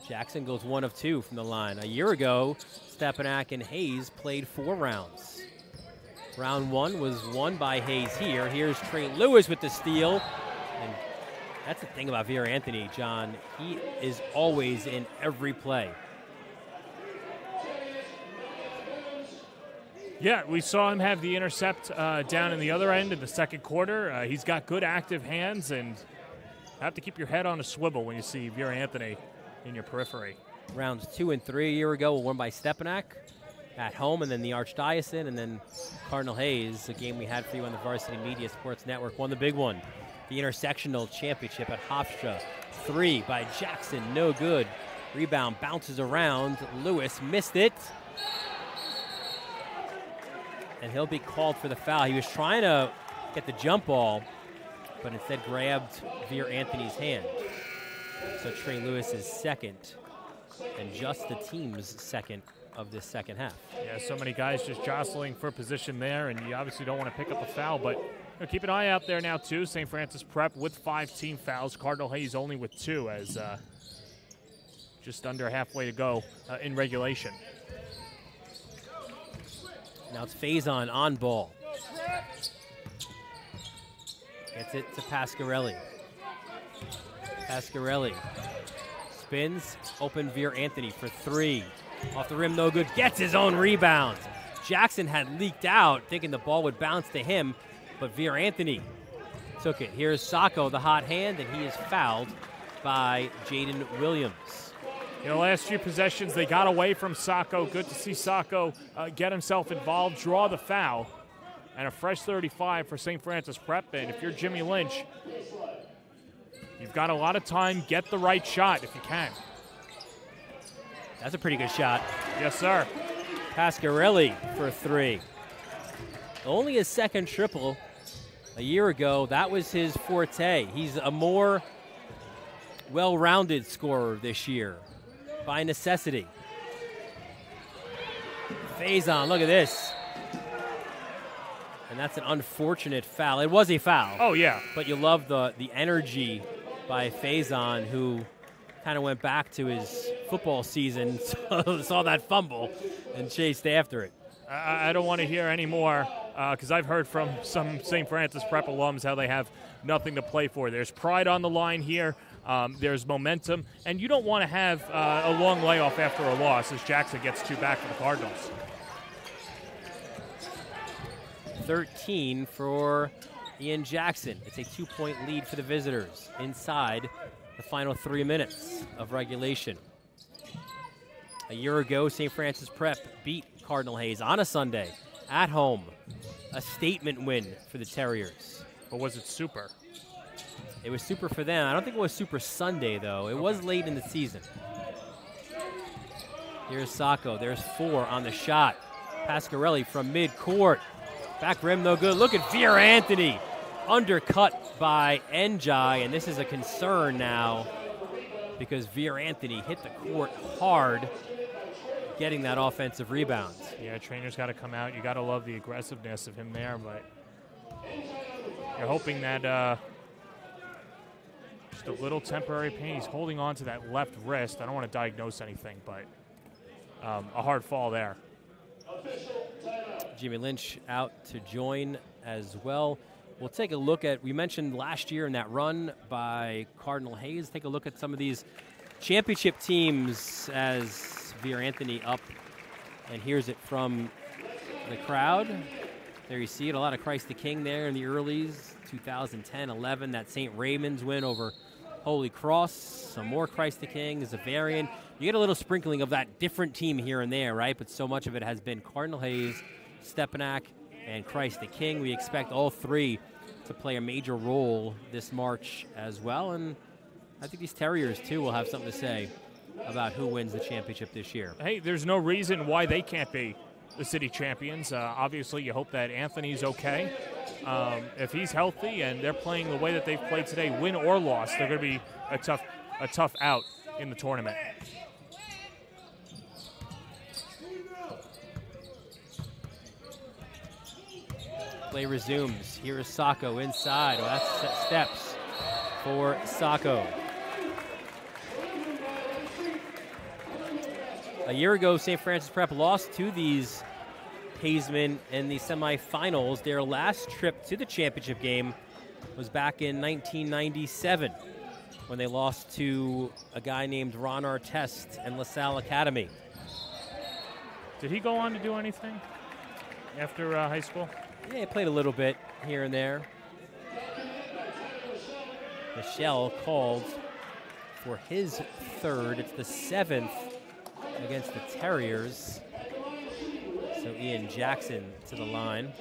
Jackson goes 1 of 2 from the line. A year ago, Stepanak and Hayes played 4 rounds. Round 1 was won by Hayes here. Here's Trey Lewis with the steal. And that's the thing about Veer Anthony, John. He is always in every play.
Yeah, we saw him have the intercept down in the other end in the second quarter. He's got good active hands, and have to keep your head on a swivel when you see Veer Anthony in your periphery.
Rounds 2 and 3 a year ago were won by Stepanak at home, and then the Archdiocesan, and then Cardinal Hayes, a game we had for you on the Varsity Media Sports Network, won the big one, the intersectional championship at Hofstra. 3 by Jackson, no good. Rebound bounces around. Lewis missed it. And he'll be called for the foul. He was trying to get the jump ball, but instead grabbed Veer Anthony's hand. So Trey Lewis is second, and just the team's second of this second half.
Yeah, so many guys just jostling for position there, and you obviously don't want to pick up a foul, but keep an eye out there now, too. St. Francis Prep with 5 team fouls. Cardinal Hayes only with 2, as just under halfway to go in regulation.
Now it's Faison on ball. Gets it to Pasquarelli. Pasquarelli spins, open Veer Anthony for 3. Off the rim, no good. Gets his own rebound. Jackson had leaked out, thinking the ball would bounce to him, but Veer Anthony took it. Here's Sacco, the hot hand, and he is fouled by Jaden Williams.
Last few possessions, they got away from Sacco. Good to see Sacco get himself involved, draw the foul, and a fresh 35 for St. Francis Prep. And if you're Jimmy Lynch, you've got a lot of time. Get the right shot if you can.
That's a pretty good shot.
Yes, sir.
Pasquarelli for 3. Only his second triple. A year ago, that was his forte. He's a more well-rounded scorer this year by necessity. Faison, look at this. And that's an unfortunate foul. It was a foul.
Oh, yeah.
But you love the energy by Faison, who kind of went back to his football season, saw that fumble, and chased after it.
I don't want to hear any more because I've heard from some St. Francis Prep alums how they have nothing to play for. There's pride on the line here. There's momentum. And you don't want to have a long layoff after a loss as Jackson gets 2 back for the Cardinals.
13 for Ian Jackson. It's a 2-point lead for the visitors inside the final 3 minutes of regulation. A year ago, St. Francis Prep beat Cardinal Hayes on a Sunday at home. A statement win for the Terriers.
But was it super?
It was super for them. I don't think it was Super Sunday, though. It was late in the season. Here's Sacco. There's 4 on the shot. Pasquarelli from mid-court. Back rim, no good. Look at Veer Anthony. Undercut by Njai, and this is a concern now because Veer Anthony hit the court hard getting that offensive rebound.
Yeah, trainer's got to come out. You got to love the aggressiveness of him there, but you're hoping that just a little temporary pain. He's holding on to that left wrist. I don't want to diagnose anything, but a hard fall there.
Jimmy Lynch out to join as well. We'll take a look at, we mentioned last year in that run by Cardinal Hayes, take a look at some of these championship teams as Veer Anthony up and hears it from the crowd. There you see it, a lot of Christ the King there in the earlies, 2010-11, that St. Raymond's win over Holy Cross, some more Christ the King, Zavarian. You get a little sprinkling of that different team here and there, right? But so much of it has been Cardinal Hayes, Stepanak, and Christ the King. We expect all 3 to play a major role this March as well. And I think these Terriers, too, will have something to say about who wins the championship this year.
Hey, there's no reason why they can't be the city champions. Obviously, you hope that Anthony's okay. If he's healthy and they're playing the way that they've played today, win or loss, they're going to be a tough out in the tournament.
Play resumes. Here is Sacco inside. Oh, that's steps for Sacco. A year ago, St. Francis Prep lost to these Hazemen in the semifinals. Their last trip to the championship game was back in 1997 when they lost to a guy named Ron Artest and LaSalle Academy.
Did he go on to do anything after high school?
Yeah, he played a little bit here and there. Michelle called for his 3rd. It's the 7th against the Terriers. So Ian Jackson to the line.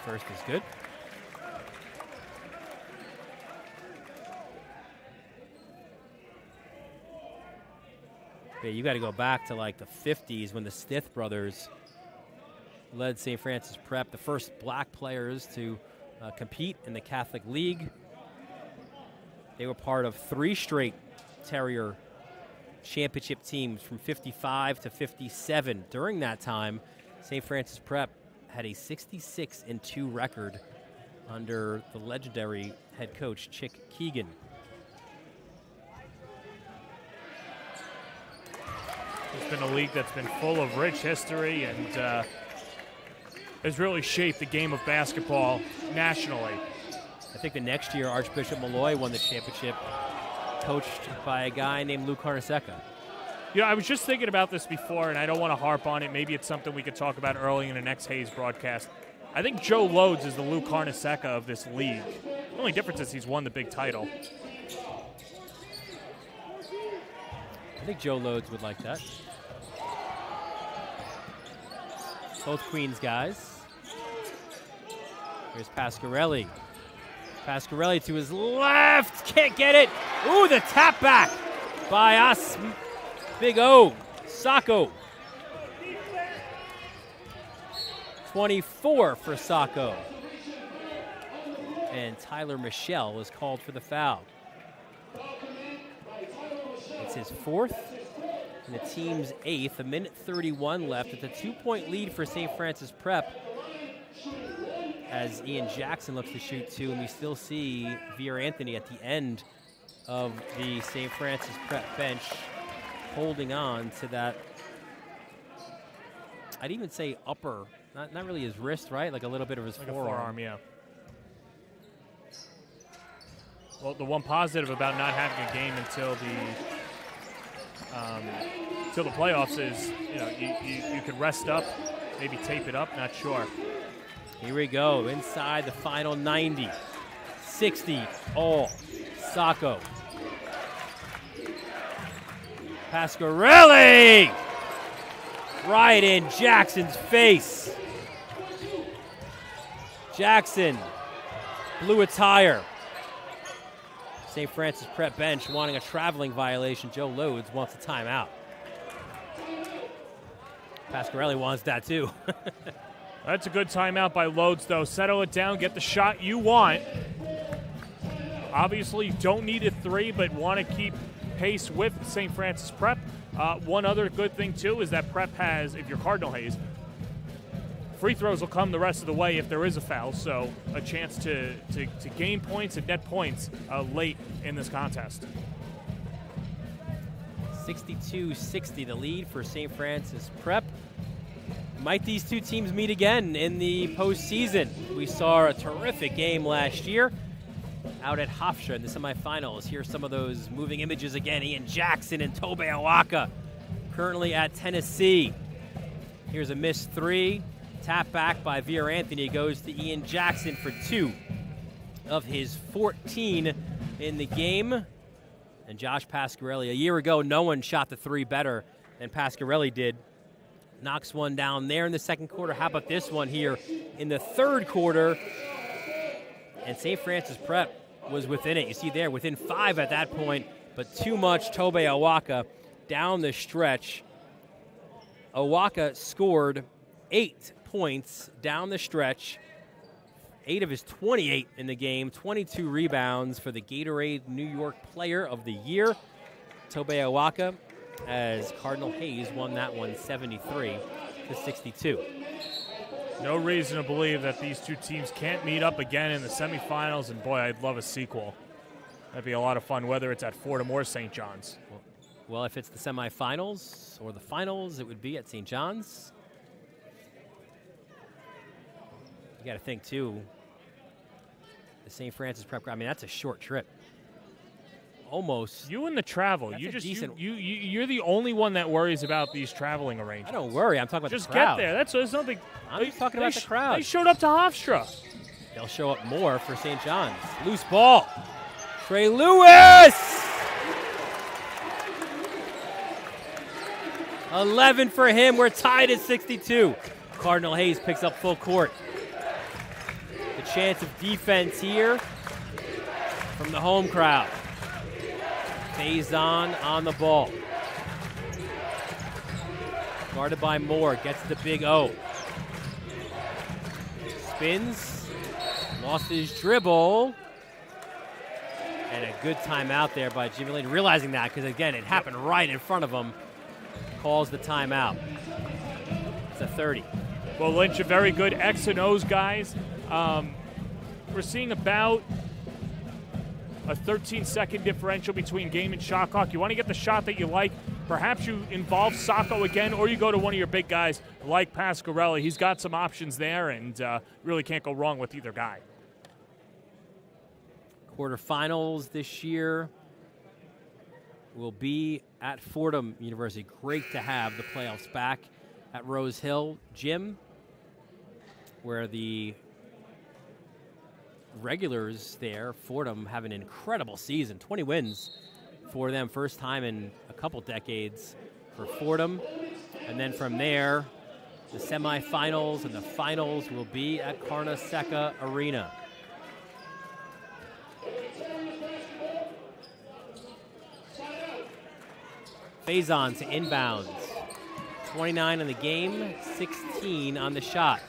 First is good. Yeah, you got to go back to like the 50s when the Stith brothers led St. Francis Prep, the first black players to compete in the Catholic League. They were part of 3 straight Terrier championship teams from 55 to 57. During that time, St. Francis Prep had a 66-2 record under the legendary head coach Chick Keegan.
It's been a league that's been full of rich history and has really shaped the game of basketball nationally.
I think the next year, Archbishop Malloy won the championship, coached by a guy named Lou Carnesecca.
Yeah, I was just thinking about this before, and I don't want to harp on it. Maybe it's something we could talk about early in the next Hayes broadcast. I think Joe Lodes is the Lou Carnesecca of this league. The only difference is he's won the big title.
I think Joe Lodes would like that. Both Queens guys. Here's Pasquarelli. Pasquarelli to his left. Can't get it. Ooh, the tap back by us. Big O. Sacco. 24 for Sacco. And Tyler Michelle was called for the foul. It's his fourth and the team's eighth. A minute 31 left. It's a 2-point lead for St. Francis Prep as Ian Jackson looks to shoot two, and we still see Veer Anthony at the end of the St. Francis Prep bench holding on to that, I'd even say upper, not really his wrist, right? Like a little bit of his
like
forearm.
A forearm, yeah. Well, the one positive about not having a game until the playoffs is, you could rest up, maybe tape it up, not sure.
Here we go, inside the final 90. 60 all. Sacco. Pasquarelli! Right in Jackson's face. Jackson blew a tire. St. Francis Prep bench wanting a traveling violation. Joe Lodes wants a timeout. Pasquarelli wants that too.
That's a good timeout by Lodes, though. Settle it down, get the shot you want. Obviously, you don't need a three, but want to keep pace with St. Francis Prep. One other good thing, too, is that Prep has, if you're Cardinal Hayes, free throws will come the rest of the way if there is a foul, so a chance to gain points and net points late in this contest.
62-60, the lead for St. Francis Prep. Might these two teams meet again in the postseason? We saw a terrific game last year out at Hofstra in the semifinals. Here's some of those moving images again. Ian Jackson and Tobe Awaka currently at Tennessee. Here's a missed three. Tap back by Veer Anthony goes to Ian Jackson for 2 of his 14 in the game. And Josh Pasquarelli, a year ago, no one shot the three better than Pasquarelli did. Knocks one down there in the second quarter. How about this one here in the third quarter? And St. Francis Prep was within it. You see there, within 5 at that point, but too much Tobe Awaka down the stretch. Awaka scored 8 points down the stretch. 8 of his 28 in the game, 22 rebounds for the Gatorade New York Player of the Year. Tobe Awaka, as Cardinal Hayes won that one 73-62.
No reason to believe that these two teams can't meet up again in the semifinals, and boy, I'd love a sequel. That'd be a lot of fun, whether it's at Fordham or St. John's.
Well, if it's the semifinals or the finals, it would be at St. John's. You got to think, too, the St. Francis Prep, I mean, that's a short trip. Almost.
You and the travel.
That's
you just
decent.
you're the only one that worries about these traveling arrangements.
I don't worry. I'm talking about
just
the crowd.
Get there. That's something.
I'm just talking about the crowd.
They showed up to Hofstra.
They'll show up more for St. John's. Loose ball. Trey Lewis. 11 for him. We're tied at 62. Cardinal Hayes picks up full court. The chance of defense here from the home crowd. Faison on the ball. Guarded by Moore. Gets the big O. Spins. Lost his dribble. And a good timeout there by Jimmy Lane. Realizing that, because again, it happened right in front of him. Calls the timeout. It's a 30.
Well, Lynch, a very good X and O's guys. We're seeing about a 13-second differential between game and shot clock. You want to get the shot that you like. Perhaps you involve Sacco again, or you go to one of your big guys like Pasquarelli. He's got some options there, and really can't go wrong with either guy.
Quarterfinals this year will be at Fordham University. Great to have the playoffs back at Rose Hill Gym, where the regulars there, Fordham, have an incredible season. 20 wins for them, first time in a couple decades for Fordham. And then from there, the semifinals and the finals will be at Carnesecca Arena. Faison to inbounds. 29 on the game, 16 on the shots.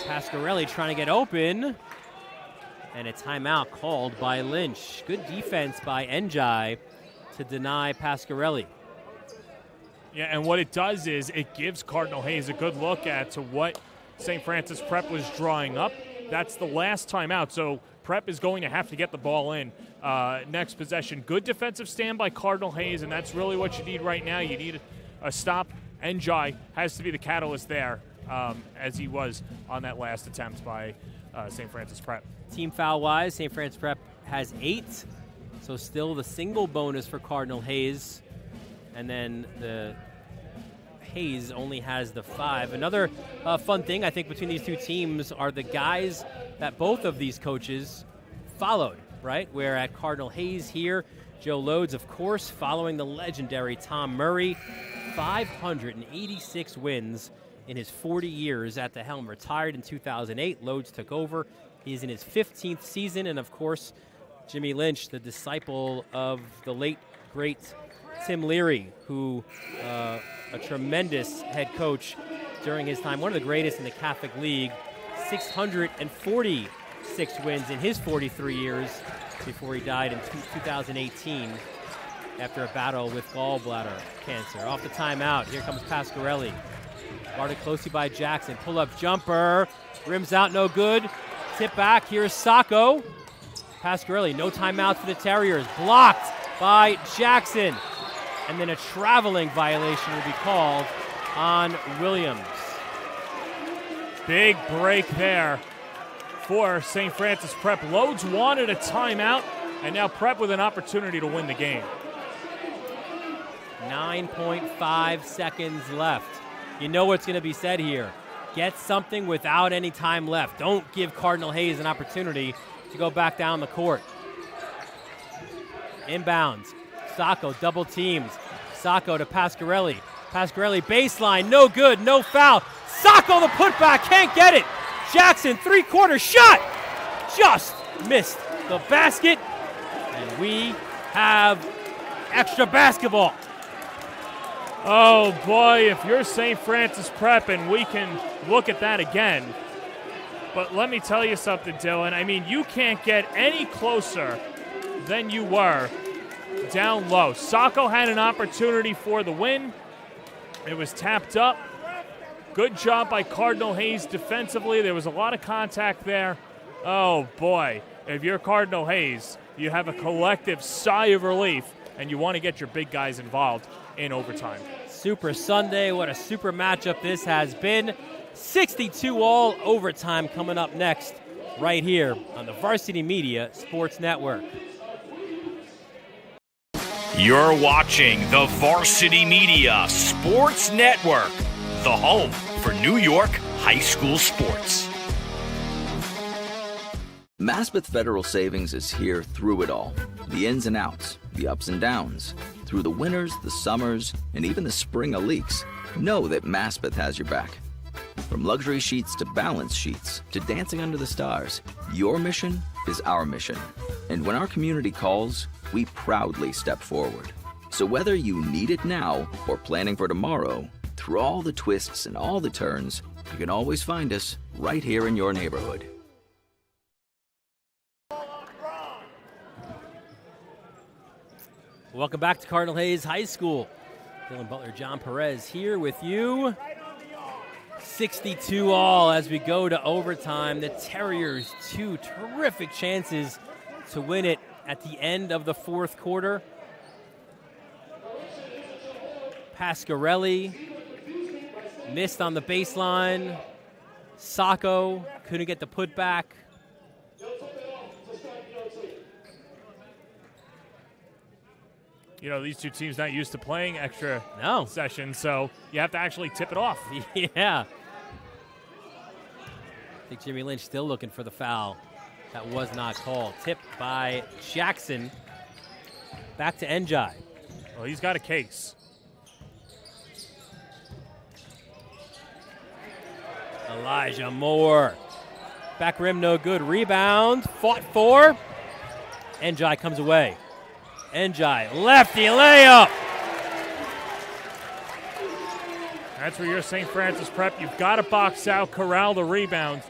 Pasquarelli trying to get open. And a timeout called by Lynch. Good defense by Njai to deny Pasquarelli.
Yeah, and what it does is it gives Cardinal Hayes a good look at to what St. Francis Prep was drawing up. That's the last timeout, so Prep is going to have to get the ball in next possession. Good defensive stand by Cardinal Hayes, and that's really what you need right now. You need a stop. Njai has to be the catalyst there, as he was on that last attempt by St. Francis Prep.
Team foul-wise, St. Francis Prep has 8, so still the single bonus for Cardinal Hayes. And then the Hayes only has the 5. Another fun thing, I think, between these two teams are the guys that both of these coaches followed, right? Where at Cardinal Hayes here, Joe Loades, of course, following the legendary Tom Murray. 586 wins in his 40 years at the helm. Retired in 2008. Loades took over. He's in his 15th season. And, of course, Jimmy Lynch, the disciple of the late, great Tim Leary, who a tremendous head coach during his time, one of the greatest in the Catholic League, 646 wins in his 43 years before he died in 2018 after a battle with gallbladder cancer. Off the timeout, here comes Pasquarelli. Guarded closely by Jackson. Pull-up jumper, rims out, no good. Tip back, here's Sacco. Pasquarelli, no timeout for the Terriers. Blocked by Jackson. And then a traveling violation will be called on Williams.
Big break there for St. Francis Prep. Loades wanted a timeout, and now Prep with an opportunity to win the game.
9.5 seconds left. You know what's going to be said here. Get something without any time left. Don't give Cardinal Hayes an opportunity to go back down the court. Inbounds. Sacco double teams. Sacco to Pasquarelli. Pasquarelli baseline, no good, no foul. Sacco the putback, can't get it. Jackson, three-quarter shot. Just missed the basket. And we have extra basketball.
Oh boy, if you're St. Francis Prep, and we can look at that again. But let me tell you something, Dylan. I mean, you can't get any closer than you were down low. Sacco had an opportunity for the win. It was tapped up. Good job by Cardinal Hayes defensively. There was a lot of contact there. Oh boy, if you're Cardinal Hayes, you have a collective sigh of relief, and you want to get your big guys involved in overtime.
Super Sunday, what a super matchup this has been. 62 all overtime coming up next right here on the Varsity Media Sports Network.
You're watching the Varsity Media Sports Network, the home for New York high school sports.
Maspeth Federal Savings is here through it all. The ins and outs, the ups and downs. Through the winters, the summers, and even the spring leaks, know that Maspeth has your back. From luxury sheets to balance sheets to dancing under the stars, your mission is our mission. And when our community calls, we proudly step forward. So whether you need it now or planning for tomorrow, through all the twists and all the turns, you can always find us right here in your neighborhood.
Welcome back to Cardinal Hayes High School. Dylan Butler, John Perez here with you. 62 all as we go to overtime. The Terriers, 2 terrific chances to win it at the end of the fourth quarter. Pasquarelli missed on the baseline. Sacco couldn't get the putback.
You know, these two teams not used to playing extra sessions, so you have to actually tip it off.
Yeah. I think Jimmy Lynch still looking for the foul. That was not called. Tipped by Jackson. Back to Njai.
Well, he's got a case.
Elijah Moore. Back rim, no good. Rebound. Fought for. Njai comes away. Njai, lefty layup.
That's where you're St. Francis Prep. You've got to box out, corral the rebound.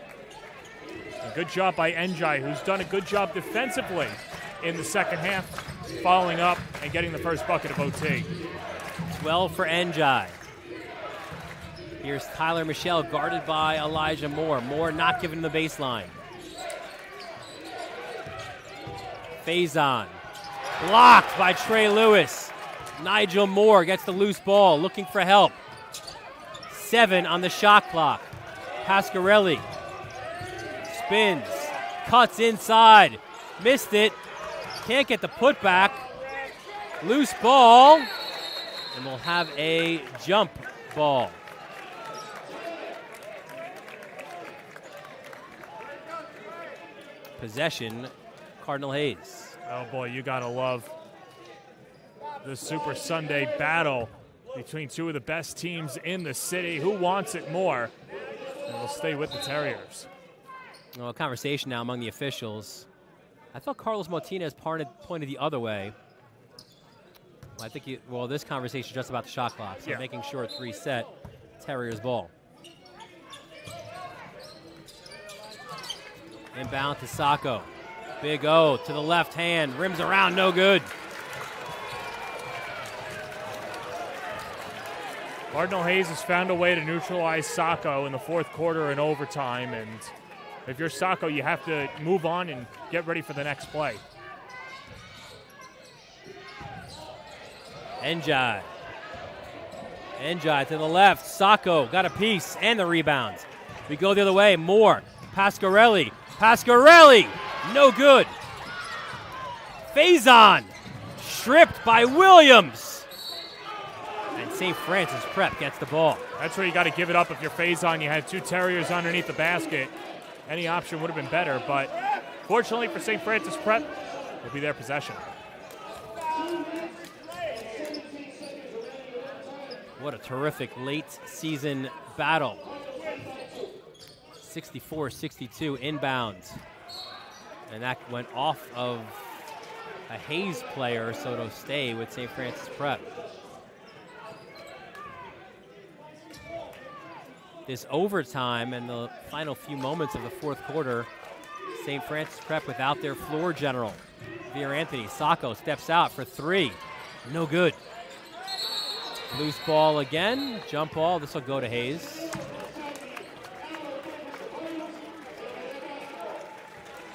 A good job by Njai, who's done a good job defensively in the second half, following up and getting the first bucket of OT.
12 for Njai. Here's Tyler Michelle guarded by Elijah Moore. Moore not giving him the baseline. Faison blocked by Trey Lewis. Nigel Moore gets the loose ball, looking for help. 7 on the shot clock. Pasquarelli spins, cuts inside, missed it, can't get the putback. Loose ball, and we'll have a jump ball. Possession, Cardinal Hayes.
Oh boy, you gotta love the Super Sunday battle between two of the best teams in the city. Who wants it more? And we'll stay with the Terriers.
Well, a conversation now among the officials. I thought Carlos Martinez pointed the other way. Well, I think this conversation is just about the shot clock, so making sure it's reset. Terriers ball. Inbound to Sacco. Big O to the left hand, rims around, no good.
Cardinal Hayes has found a way to neutralize Sacco in the fourth quarter and overtime, and if you're Sacco, you have to move on and get ready for the next play.
Njai to the left. Sacco got a piece and the rebounds. We go the other way. Moore. Pasquarelli. No good. Faison stripped by Williams. And St. Francis Prep gets the ball.
That's where you got to give it up if you're Faison. You had two Terriers underneath the basket. Any option would have been better, but fortunately for St. Francis Prep, it'll be their possession.
What a terrific late season battle. 64-62 inbounds. And that went off of a Hayes player, so it'll stay with St. Francis Prep. This overtime and the final few moments of the fourth quarter, St. Francis Prep without their floor general. Veer Anthony, Sacco steps out for 3. No good. Loose ball again, jump ball. This will go to Hayes.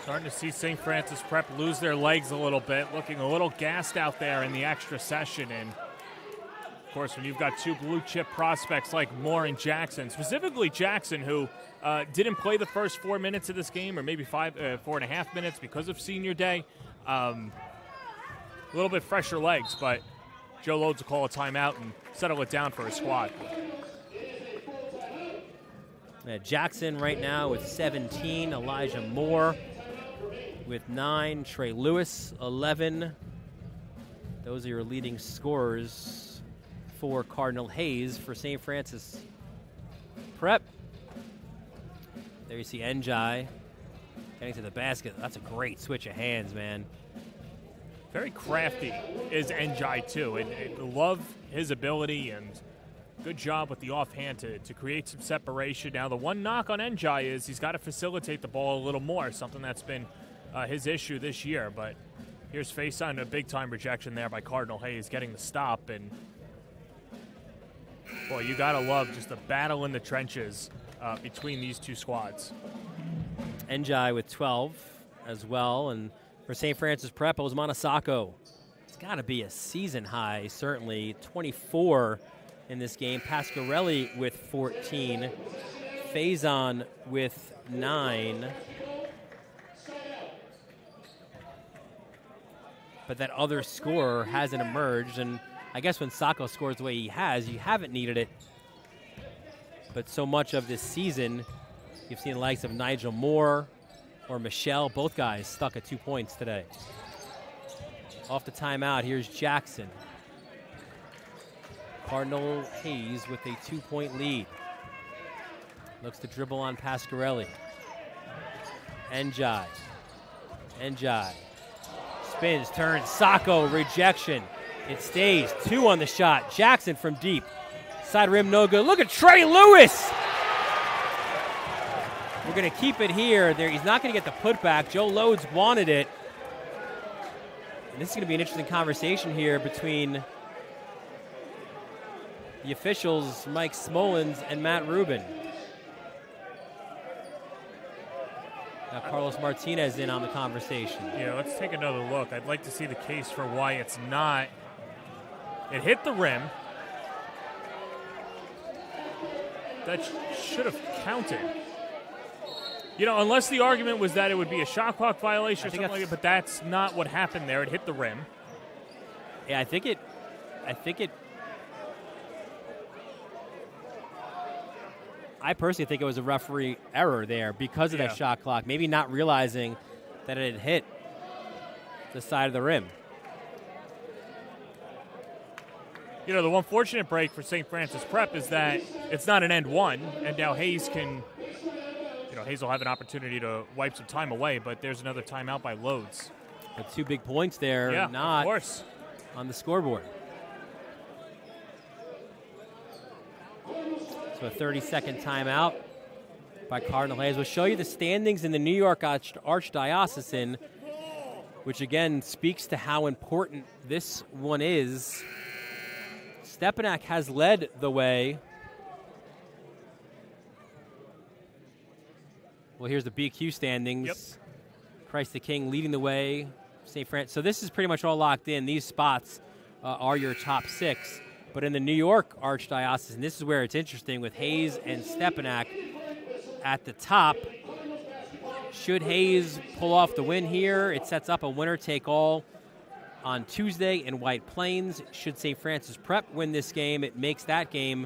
Starting to see St. Francis Prep lose their legs a little bit, looking a little gassed out there in the extra session. And of course, when you've got two blue chip prospects like Moore and Jackson, specifically Jackson, who didn't play the first 4 minutes of this game, or maybe 4.5 minutes because of senior day, a little bit fresher legs, but Joe Lodes will call a timeout and settle it down for his squad.
Jackson right now with 17, Elijah Moore with 9, Trey Lewis 11. Those are your leading scorers for Cardinal Hayes. For St. Francis Prep, there you see Njai getting to the basket. That's a great switch of hands, man.
Very crafty is Njai too, and love his ability and good job with the offhand to create some separation. Now the one knock on Njai is he's got to facilitate the ball a little more, something that's been his issue this year. But here's Faison, a big time rejection there by Cardinal Hayes, getting the stop. And boy, you gotta love just the battle in the trenches between these two squads.
Njai with 12 as well, and for St. Francis Prep, Osmana Sacco. It's got to be a season high, certainly. 24 in this game. Pasquarelli with 14. Faison with 9. But that other scorer hasn't emerged, and I guess when Sacco scores the way he has, you haven't needed it. But so much of this season, you've seen the likes of Nigel Moore or Michelle, both guys stuck at 2 points today. Off the timeout, here's Jackson. Cardinal Hayes with a 2-point lead. Looks to dribble on Pasquarelli. Njai. Spins, turns, Sacco, rejection. It stays. 2 on the shot. Jackson from deep. Side rim, no good. Look at Trey Lewis. We're going to keep it here. He's not going to get the putback. Joe Lodes wanted it. And this is going to be an interesting conversation here between the officials, Mike Smolens and Matt Rubin. Now Carlos Martinez in on the conversation.
Yeah, let's take another look. I'd like to see the case for why it's not. It hit the rim. That should have counted. You know, unless the argument was that it would be a shot clock violation or something like that, but that's not what happened there. It hit the rim.
Yeah, I think it I personally think it was a referee error there because of that shot clock, maybe not realizing that it had hit the side of the rim.
You know, the one fortunate break for St. Francis Prep is that it's not an end one, and now Hayes can, Hayes will have an opportunity to wipe some time away, but there's another timeout by Lodes.
But 2 big points there,
yeah,
not
of course,
on the scoreboard. So a 30-second timeout by Cardinal Hayes. We'll show you the standings in the New York Archdiocesan, which again speaks to how important this one is. Stepanak has led the way. Well, here's the BQ standings.
Yep.
Christ the King leading the way. St. Francis. So this is pretty much all locked in. These spots are your top 6. But in the New York Archdiocesan, this is where it's interesting with Hayes and Stepanak at the top. Should Hayes pull off the win here, it sets up a winner-take-all on Tuesday in White Plains. Should St. Francis Prep win this game, it makes that game,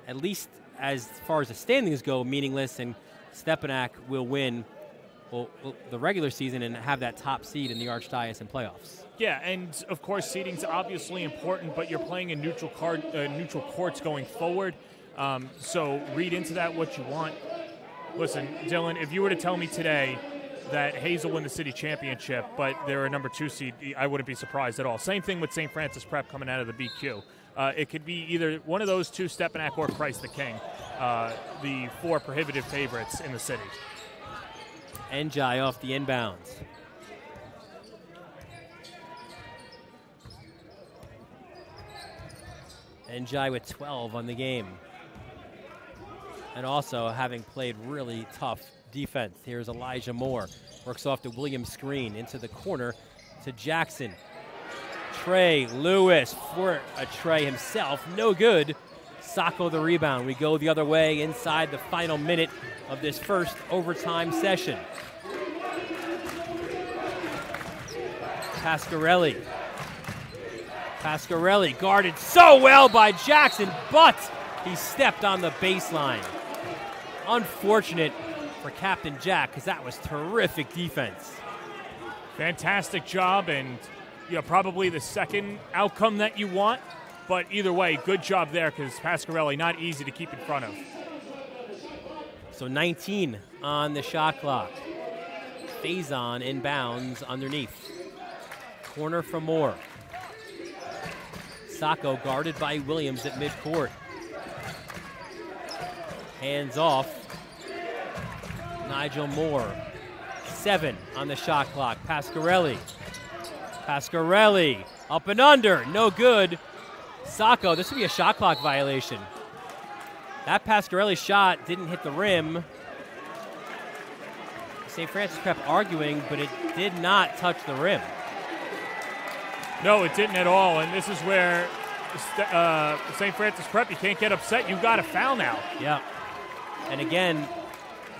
at least as far as the standings go, meaningless, and Stepanak will win the regular season and have that top seed in the Archdiocesan playoffs.
Yeah, and of course seeding's obviously important, but you're playing in neutral courts going forward. So read into that what you want. Listen, Dylan, if you were to tell me today that Hayes will win the city championship, but they're a number 2 seed, I wouldn't be surprised at all. Same thing with St. Francis Prep coming out of the BQ. It could be either one of those 2, Stepanak or Christ the King, the 4 prohibitive favorites in the city.
Njai off the inbounds. Njai with 12 on the game. And also having played really tough defense. Here's Elijah Moore. Works off the Williams screen into the corner to Jackson. Trey Lewis for a Trey himself. No good. Sacco the rebound. We go the other way inside the final minute of this first overtime session. Pasquarelli guarded so well by Jackson, but he stepped on the baseline. Unfortunate for Captain Jack, because that was terrific defense.
Fantastic job, and probably the second outcome that you want. But either way, good job there, because Pasquarelli not easy to keep in front of.
So 19 on the shot clock. Faison inbounds underneath. Corner for Moore. Sacco guarded by Williams at midcourt. Hands off. Nigel Moore. 7 on the shot clock. Pasquarelli up and under. No good. Sacco, this would be a shot clock violation. That Pasquarelli shot didn't hit the rim. St. Francis Prep arguing, but it did not touch the rim.
No, it didn't at all, and this is where St. Francis Prep, you can't get upset. You've got a foul now.
Yeah. And again,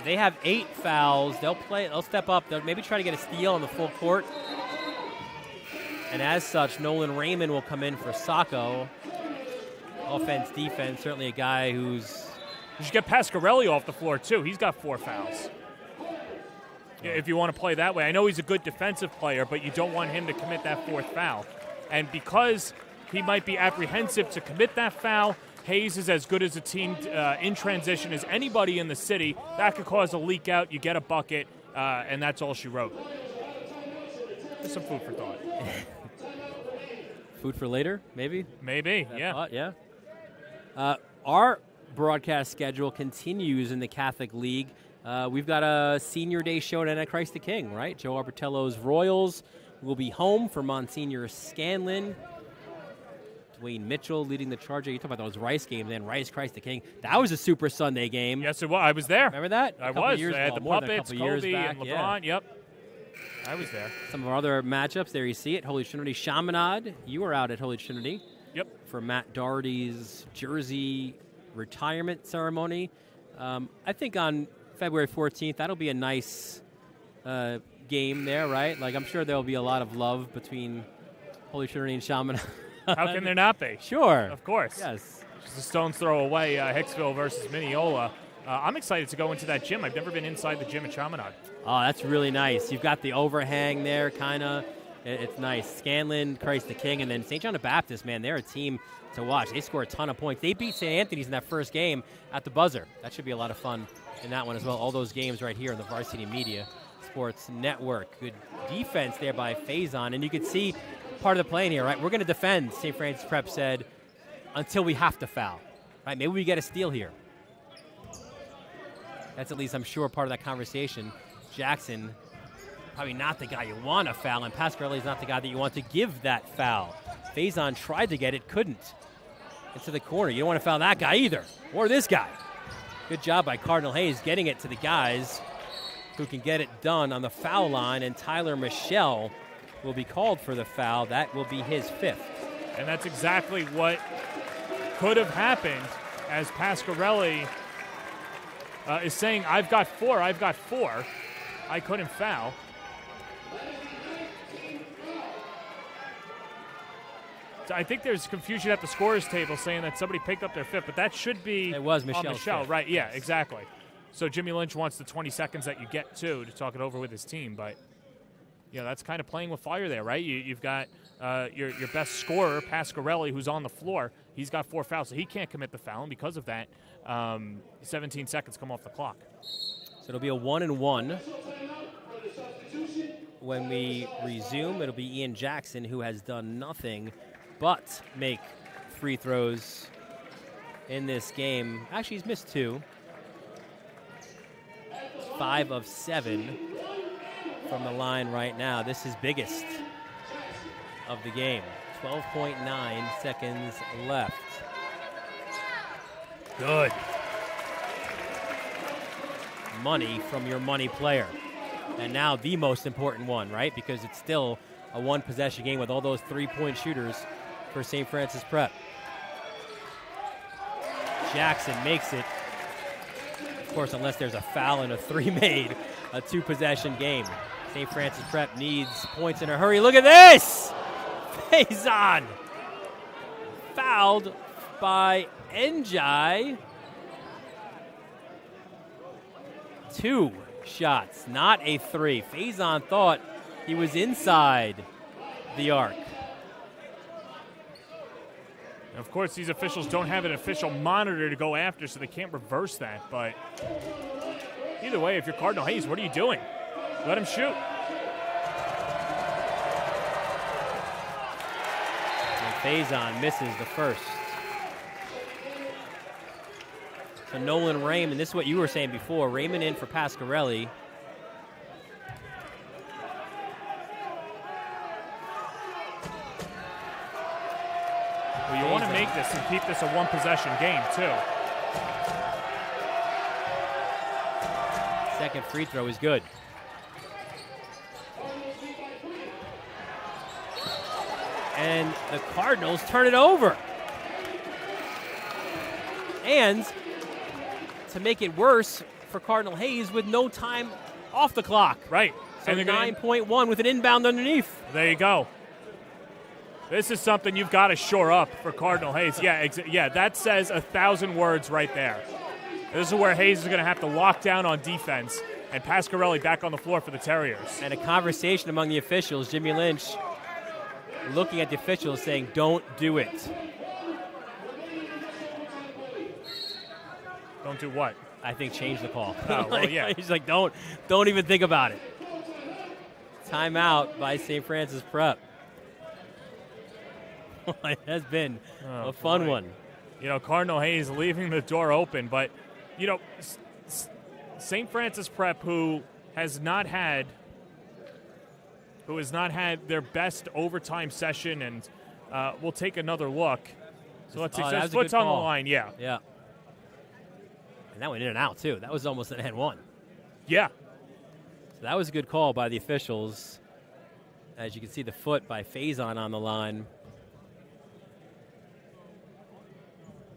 they have 8 fouls. They'll step up. They'll maybe try to get a steal on the full court. And as such, Nolan Raymond will come in for Sacco. Offense, defense, certainly a guy who's...
You should get Pasquarelli off the floor, too. He's got 4 fouls. If you want to play that way. I know he's a good defensive player, but you don't want him to commit that 4th foul. And because he might be apprehensive to commit that foul, Hayes is as good as a team in transition as anybody in the city. That could cause a leak out. You get a bucket, and that's all she wrote. Just some food for thought.
Food for later, maybe?
Maybe, yeah.
Thought, yeah. Our broadcast schedule continues in the Catholic League. We've got a Senior Day showdown at Christ the King, right? Joe Arbitello's Royals will be home for Monsignor Scanlon. Dwayne Mitchell leading the charge. You talk about those Rice games, then Rice, Christ the King. That was a Super Sunday game.
Yes, it was. I was there.
Remember that?
I was.
Years,
I had the
more than a
puppets,
couple years
Kobe,
back.
and LeBron.
Yeah.
Yep. I was there.
Some of our other matchups, there you see it. Holy Trinity Chaminade. You were out at Holy Trinity.
Yep.
For Matt Doherty's jersey retirement ceremony. I think on February 14th, that'll be a nice game there, right? Like, I'm sure there'll be a lot of love between Holy Trinity and Chaminade.
How can there not be?
Sure.
Of course.
Yes.
Just a stone's throw away, Hicksville versus Mineola. I'm excited to go into that gym. I've never been inside the gym at Chaminade.
Oh, that's really nice. You've got the overhang there, kind of. It's nice. Scanlon, Christ the King, and then St. John the Baptist, man, they're a team to watch. They score a ton of points. They beat St. Anthony's in that first game at the buzzer. That should be a lot of fun in that one as well. All those games right here on the Varsity Media Sports Network. Good defense there by Faison, and you can see part of the plan here, right? We're going to defend, St. Francis Prep said, until we have to foul, right? Maybe we get a steal here. That's at least, I'm sure, part of that conversation. Jackson, probably not the guy you want to foul, and Pasquarelli's not the guy that you want to give that foul. Faison tried to get it, couldn't. Into the corner. You don't want to foul that guy either, or this guy. Good job by Cardinal Hayes getting it to the guys who can get it done on the foul line, and Tyler Michelle will be called for the foul. That will be his fifth.
And that's exactly what could have happened, as Pasquarelli is saying, I've got four. I couldn't foul. So I think there's confusion at the scorers table saying that somebody picked up their fifth, but that should be
it was Michelle's
Michelle,
fifth.
right? Yeah, exactly. So Jimmy Lynch wants the 20 seconds that you get to talk it over with his team, but yeah, that's kind of playing with fire there, right? You've got your best scorer, Pasquarelli, who's on the floor. He's got 4 fouls, so he can't commit the foul, and because of that, 17 seconds come off the clock.
So it'll be a 1-and-1. When we resume, it'll be Ian Jackson, who has done nothing but make free throws in this game. Actually, he's missed 2. 5 of 7 from the line right now. This is his biggest of the game. 12.9 seconds left. Good. Money from your money player. And now the most important one, right? Because it's still a one-possession game with all those three-point shooters for St. Francis Prep. Jackson makes it. Of course, unless there's a foul and a 3 made, a 2-possession game. St. Francis Prep needs points in a hurry. Look at this! Faison fouled by Njai. 2 shots, not a 3. Faison thought he was inside the arc.
Of course, these officials don't have an official monitor to go after, so they can't reverse that. But either way, if you're Cardinal Hayes, what are you doing? Let him shoot.
And Faison misses the first. So Nolan Raymond, this is what you were saying before. Raymond in for Pasquarelli.
Well, you want to make this and keep this a one-possession game, too.
Second free throw is good. And the Cardinals turn it over. And to make it worse for Cardinal Hayes with no time off the clock.
Right.
So 9.1 with an inbound underneath.
There you go. This is something you've got to shore up for Cardinal Hayes. Yeah, that says 1,000 words right there. This is where Hayes is going to have to lock down on defense, and Pasquarelli back on the floor for the Terriers.
And a conversation among the officials. Jimmy Lynch looking at the officials saying, don't do it.
Don't do what?
I think change the call.
Oh, well, yeah.
He's like, don't even think about it. timeout by St. Francis Prep. It has been a fun one.
You know, Cardinal Hayes leaving the door open, but, you know, St. Francis Prep, who has not had their best overtime session, and we'll take another look. So let's see. So foot's on the line, yeah.
Yeah. And that went in and out, too. That was almost an and one.
Yeah.
So that was a good call by the officials. As you can see, the foot by Faison on the line.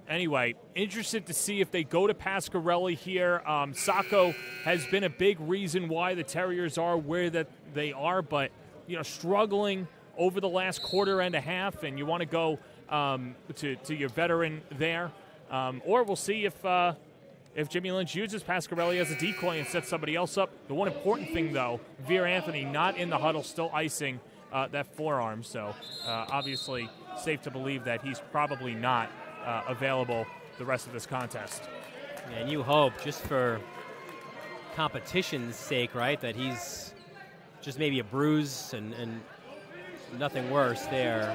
Anyway, interested to see if they go to Pasquarelli here. Sacco has been a big reason why the Terriers are where that they are, but, you know, struggling over the last quarter and a half, and you want to go to your veteran there. Or we'll see if Jimmy Lynch uses Pasquarelli as a decoy and sets somebody else up. The one important thing, though, Veer Anthony not in the huddle, still icing that forearm. So obviously safe to believe that he's probably not available the rest of this contest.
And you hope, just for competition's sake, right, that he's just maybe a bruise and nothing worse there.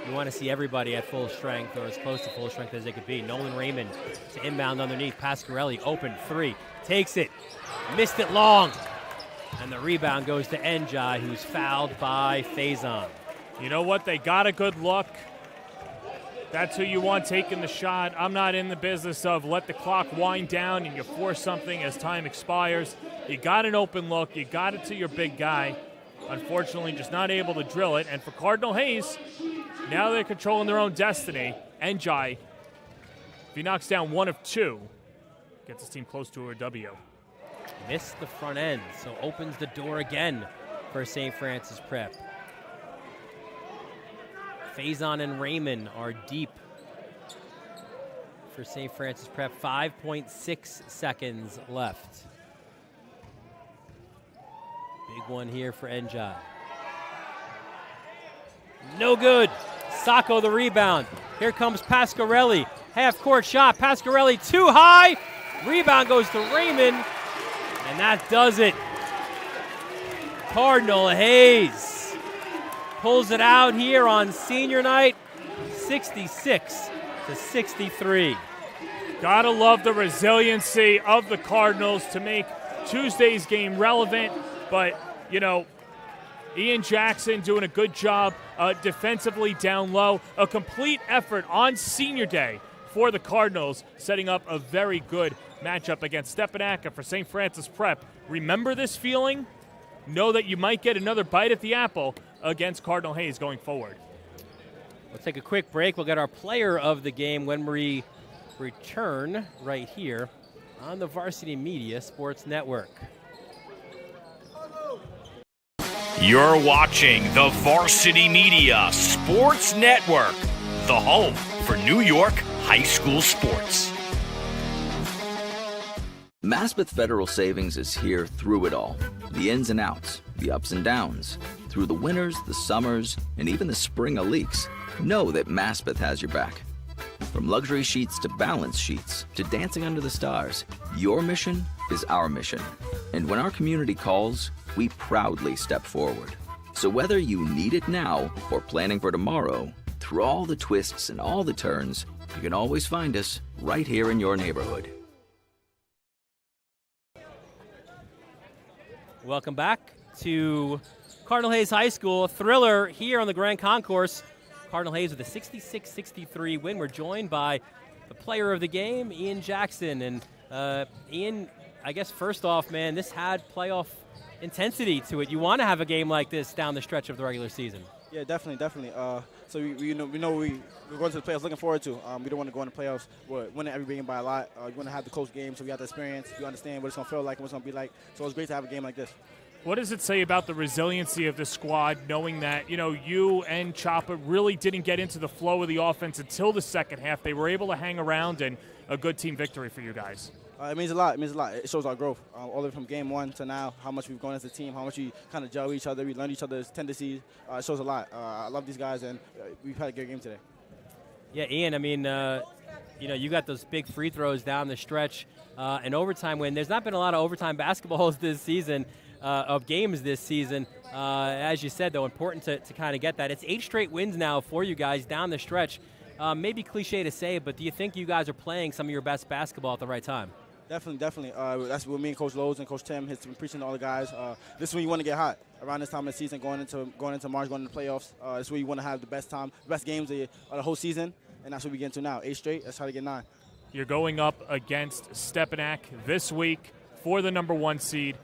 You want to see everybody at full strength, or as close to full strength as they could be. Nolan Raymond to inbound underneath. Pasquarelli open three. Takes it. Missed it long. And the rebound goes to Njai, who's fouled by Faison.
You know what? They got a good look. That's who you want taking the shot. I'm not in the business of let the clock wind down and you force something as time expires. You got an open look. You got it to your big guy. Unfortunately, just not able to drill it. And for Cardinal Hayes, now they're controlling their own destiny. Njai, if he knocks down one of two, gets his team close to a W.
Missed the front end, so opens the door again for St. Francis Prep. Faison and Raymond are deep for St. Francis Prep. 5.6 seconds left. Big one here for Njai. No good. Sacco the rebound. Here comes Pasquarelli. Half-court shot. Pasquarelli too high. Rebound goes to Raymond. And that does it. Cardinal Hayes pulls it out here on senior night, 66-63.
Gotta love the resiliency of the Cardinals to make Tuesday's game relevant. But, you know, Ian Jackson doing a good job defensively down low. A complete effort on senior day for the Cardinals, setting up a very good matchup against Stepanaka for St. Francis Prep. Remember this feeling? Know that you might get another bite at the apple against Cardinal Hayes going forward.
We'll take a quick break. We'll get our player of the game when we return right here on the Varsity Media Sports Network.
You're watching the Varsity Media Sports Network, the home for New York high school sports.
Maspeth Federal Savings is here through it all. The ins and outs, the ups and downs. Through the winters, the summers, and even the spring of leaks. Know that Maspeth has your back. From luxury sheets to balance sheets to dancing under the stars, your mission is our mission. And when our community calls, we proudly step forward. So whether you need it now or planning for tomorrow, through all the twists and all the turns, you can always find us right here in your neighborhood.
Welcome back to Cardinal Hayes High School. A thriller here on the Grand Concourse. Cardinal Hayes with a 66-63 win. We're joined by the player of the game, Ian Jackson. And Ian, I guess first off, man, this had playoff intensity to it. You want to have a game like this down the stretch of the regular season.
Yeah, definitely. So we know we're going to the playoffs. Looking forward to. We don't want to go in the playoffs winning every game by a lot. You want to have the close game, so we have the experience. You understand what it's going to feel like and what it's going to be like. So it's great to have a game like this.
What does it say about the resiliency of the squad, knowing that, you know, you and Choppa really didn't get into the flow of the offense until the second half? They were able to hang around, and a good team victory for you guys.
It means a lot. It shows our growth. All the way from game one to now, how much we've grown as a team, how much we kind of gel each other, we learn each other's tendencies. It shows a lot. I love these guys, and we've had a good game today.
Yeah, Ian, I mean, you got those big free throws down the stretch, an overtime win. There's not been a lot of overtime basketballs this season. of games this season. As you said, though, important to kind of get that. It's 8 straight wins now for you guys down the stretch. Maybe cliche to say, but do you think you guys are playing some of your best basketball at the right time?
Definitely. That's what me and Coach Lowe's and Coach Tim has been preaching to all the guys. This is when you want to get hot. Around this time of the season, going into March, going into the playoffs. This is where you want to have the best games of the whole season, and that's what we get into now. 8 straight. Let's try to get 9.
You're going up against Stepanak this week for the number 1 seed.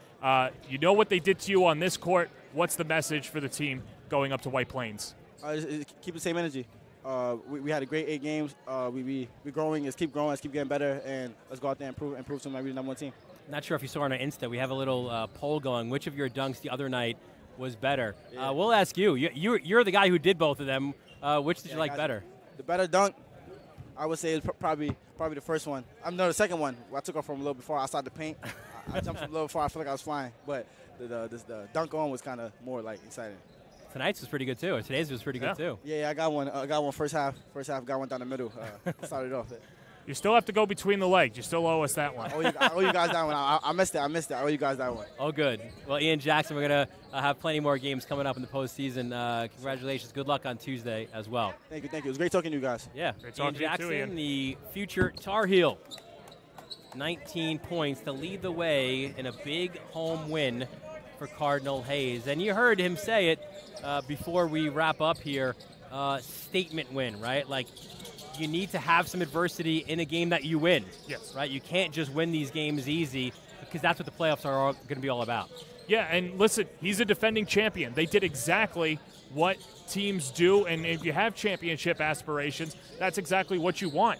You know what they did to you on this court. What's the message for the team going up to White Plains?
Keep the same energy. We had a great 8 games. We growing. Let's keep growing. Let's keep getting better, and let's go out there and improve to maybe the number 1 team.
Not sure if you saw on our Insta, we have a little poll going. Which of your dunks the other night was better?
Yeah.
We'll ask you. You're the guy who did both of them. Which did you like better?
The better dunk, I would say, is probably the first one. The second one. I took off from a little before outside the paint. I jumped from a little before. I felt like I was flying, but the dunk on was kind of more like exciting.
Tonight's was pretty good too. Today's was pretty good too.
Yeah, I got one. I got one first half. Got one down the middle. Started off.
You still have to go between the legs. You still owe us that one.
I owe you guys that one. I missed it. I owe you guys that one.
Oh, good. Well, Ian Jackson, we're going to have plenty more games coming up in the postseason. Congratulations. Good luck on Tuesday as well.
Thank you. It was great talking to you guys.
Yeah.
Great
Ian
talking to you
Jackson,
too, Ian.
the future Tar Heel. 19 points to lead the way in a big home win for Cardinal Hayes. And you heard him say it before we wrap up here. Statement win, right? Like, you need to have some adversity in a game that you win.
Yes.
Right? You can't just win these games easy because that's what the playoffs are going to be all about.
Yeah, and listen, he's a defending champion. They did exactly what teams do, and if you have championship aspirations, that's exactly what you want.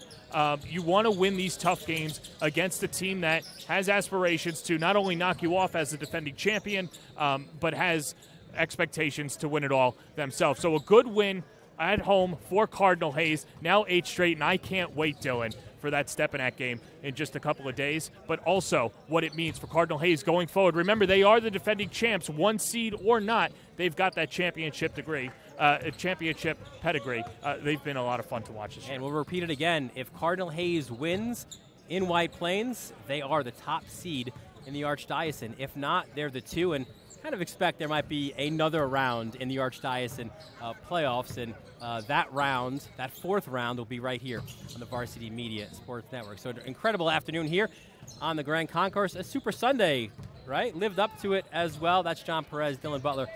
You want to win these tough games against a team that has aspirations to not only knock you off as a defending champion, but has expectations to win it all themselves. So a good win at home for Cardinal Hayes, now 8 straight, and I can't wait, Dylan, for that Stepanak game in just a couple of days, but also what it means for Cardinal Hayes going forward. Remember, they are the defending champs, 1 seed or not. They've got that championship pedigree. They've been a lot of fun to watch this year.
And we'll repeat it again. If Cardinal Hayes wins in White Plains, they are the top seed in the Archdiocese. If not, they're the 2, and kind of expect there might be another round in the Archdiocese playoffs, and that 4th round, will be right here on the Varsity Media Sports Network. So an incredible afternoon here on the Grand Concourse. A Super Sunday, right? Lived up to it as well. That's John Perez, Dylan Butler.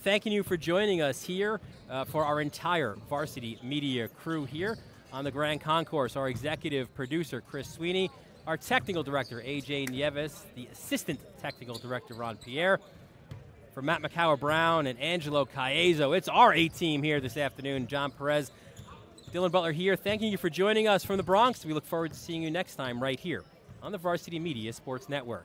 Thanking you for joining us here for our entire Varsity Media crew here on the Grand Concourse. Our executive producer, Chris Sweeney, our technical director, AJ Nieves, the assistant technical director, Ron Pierre. For Matt McCower-Brown and Angelo Caezo, it's our A-team here this afternoon. John Perez, Dylan Butler here. Thanking you for joining us from the Bronx. We look forward to seeing you next time right here on the Varsity Media Sports Network.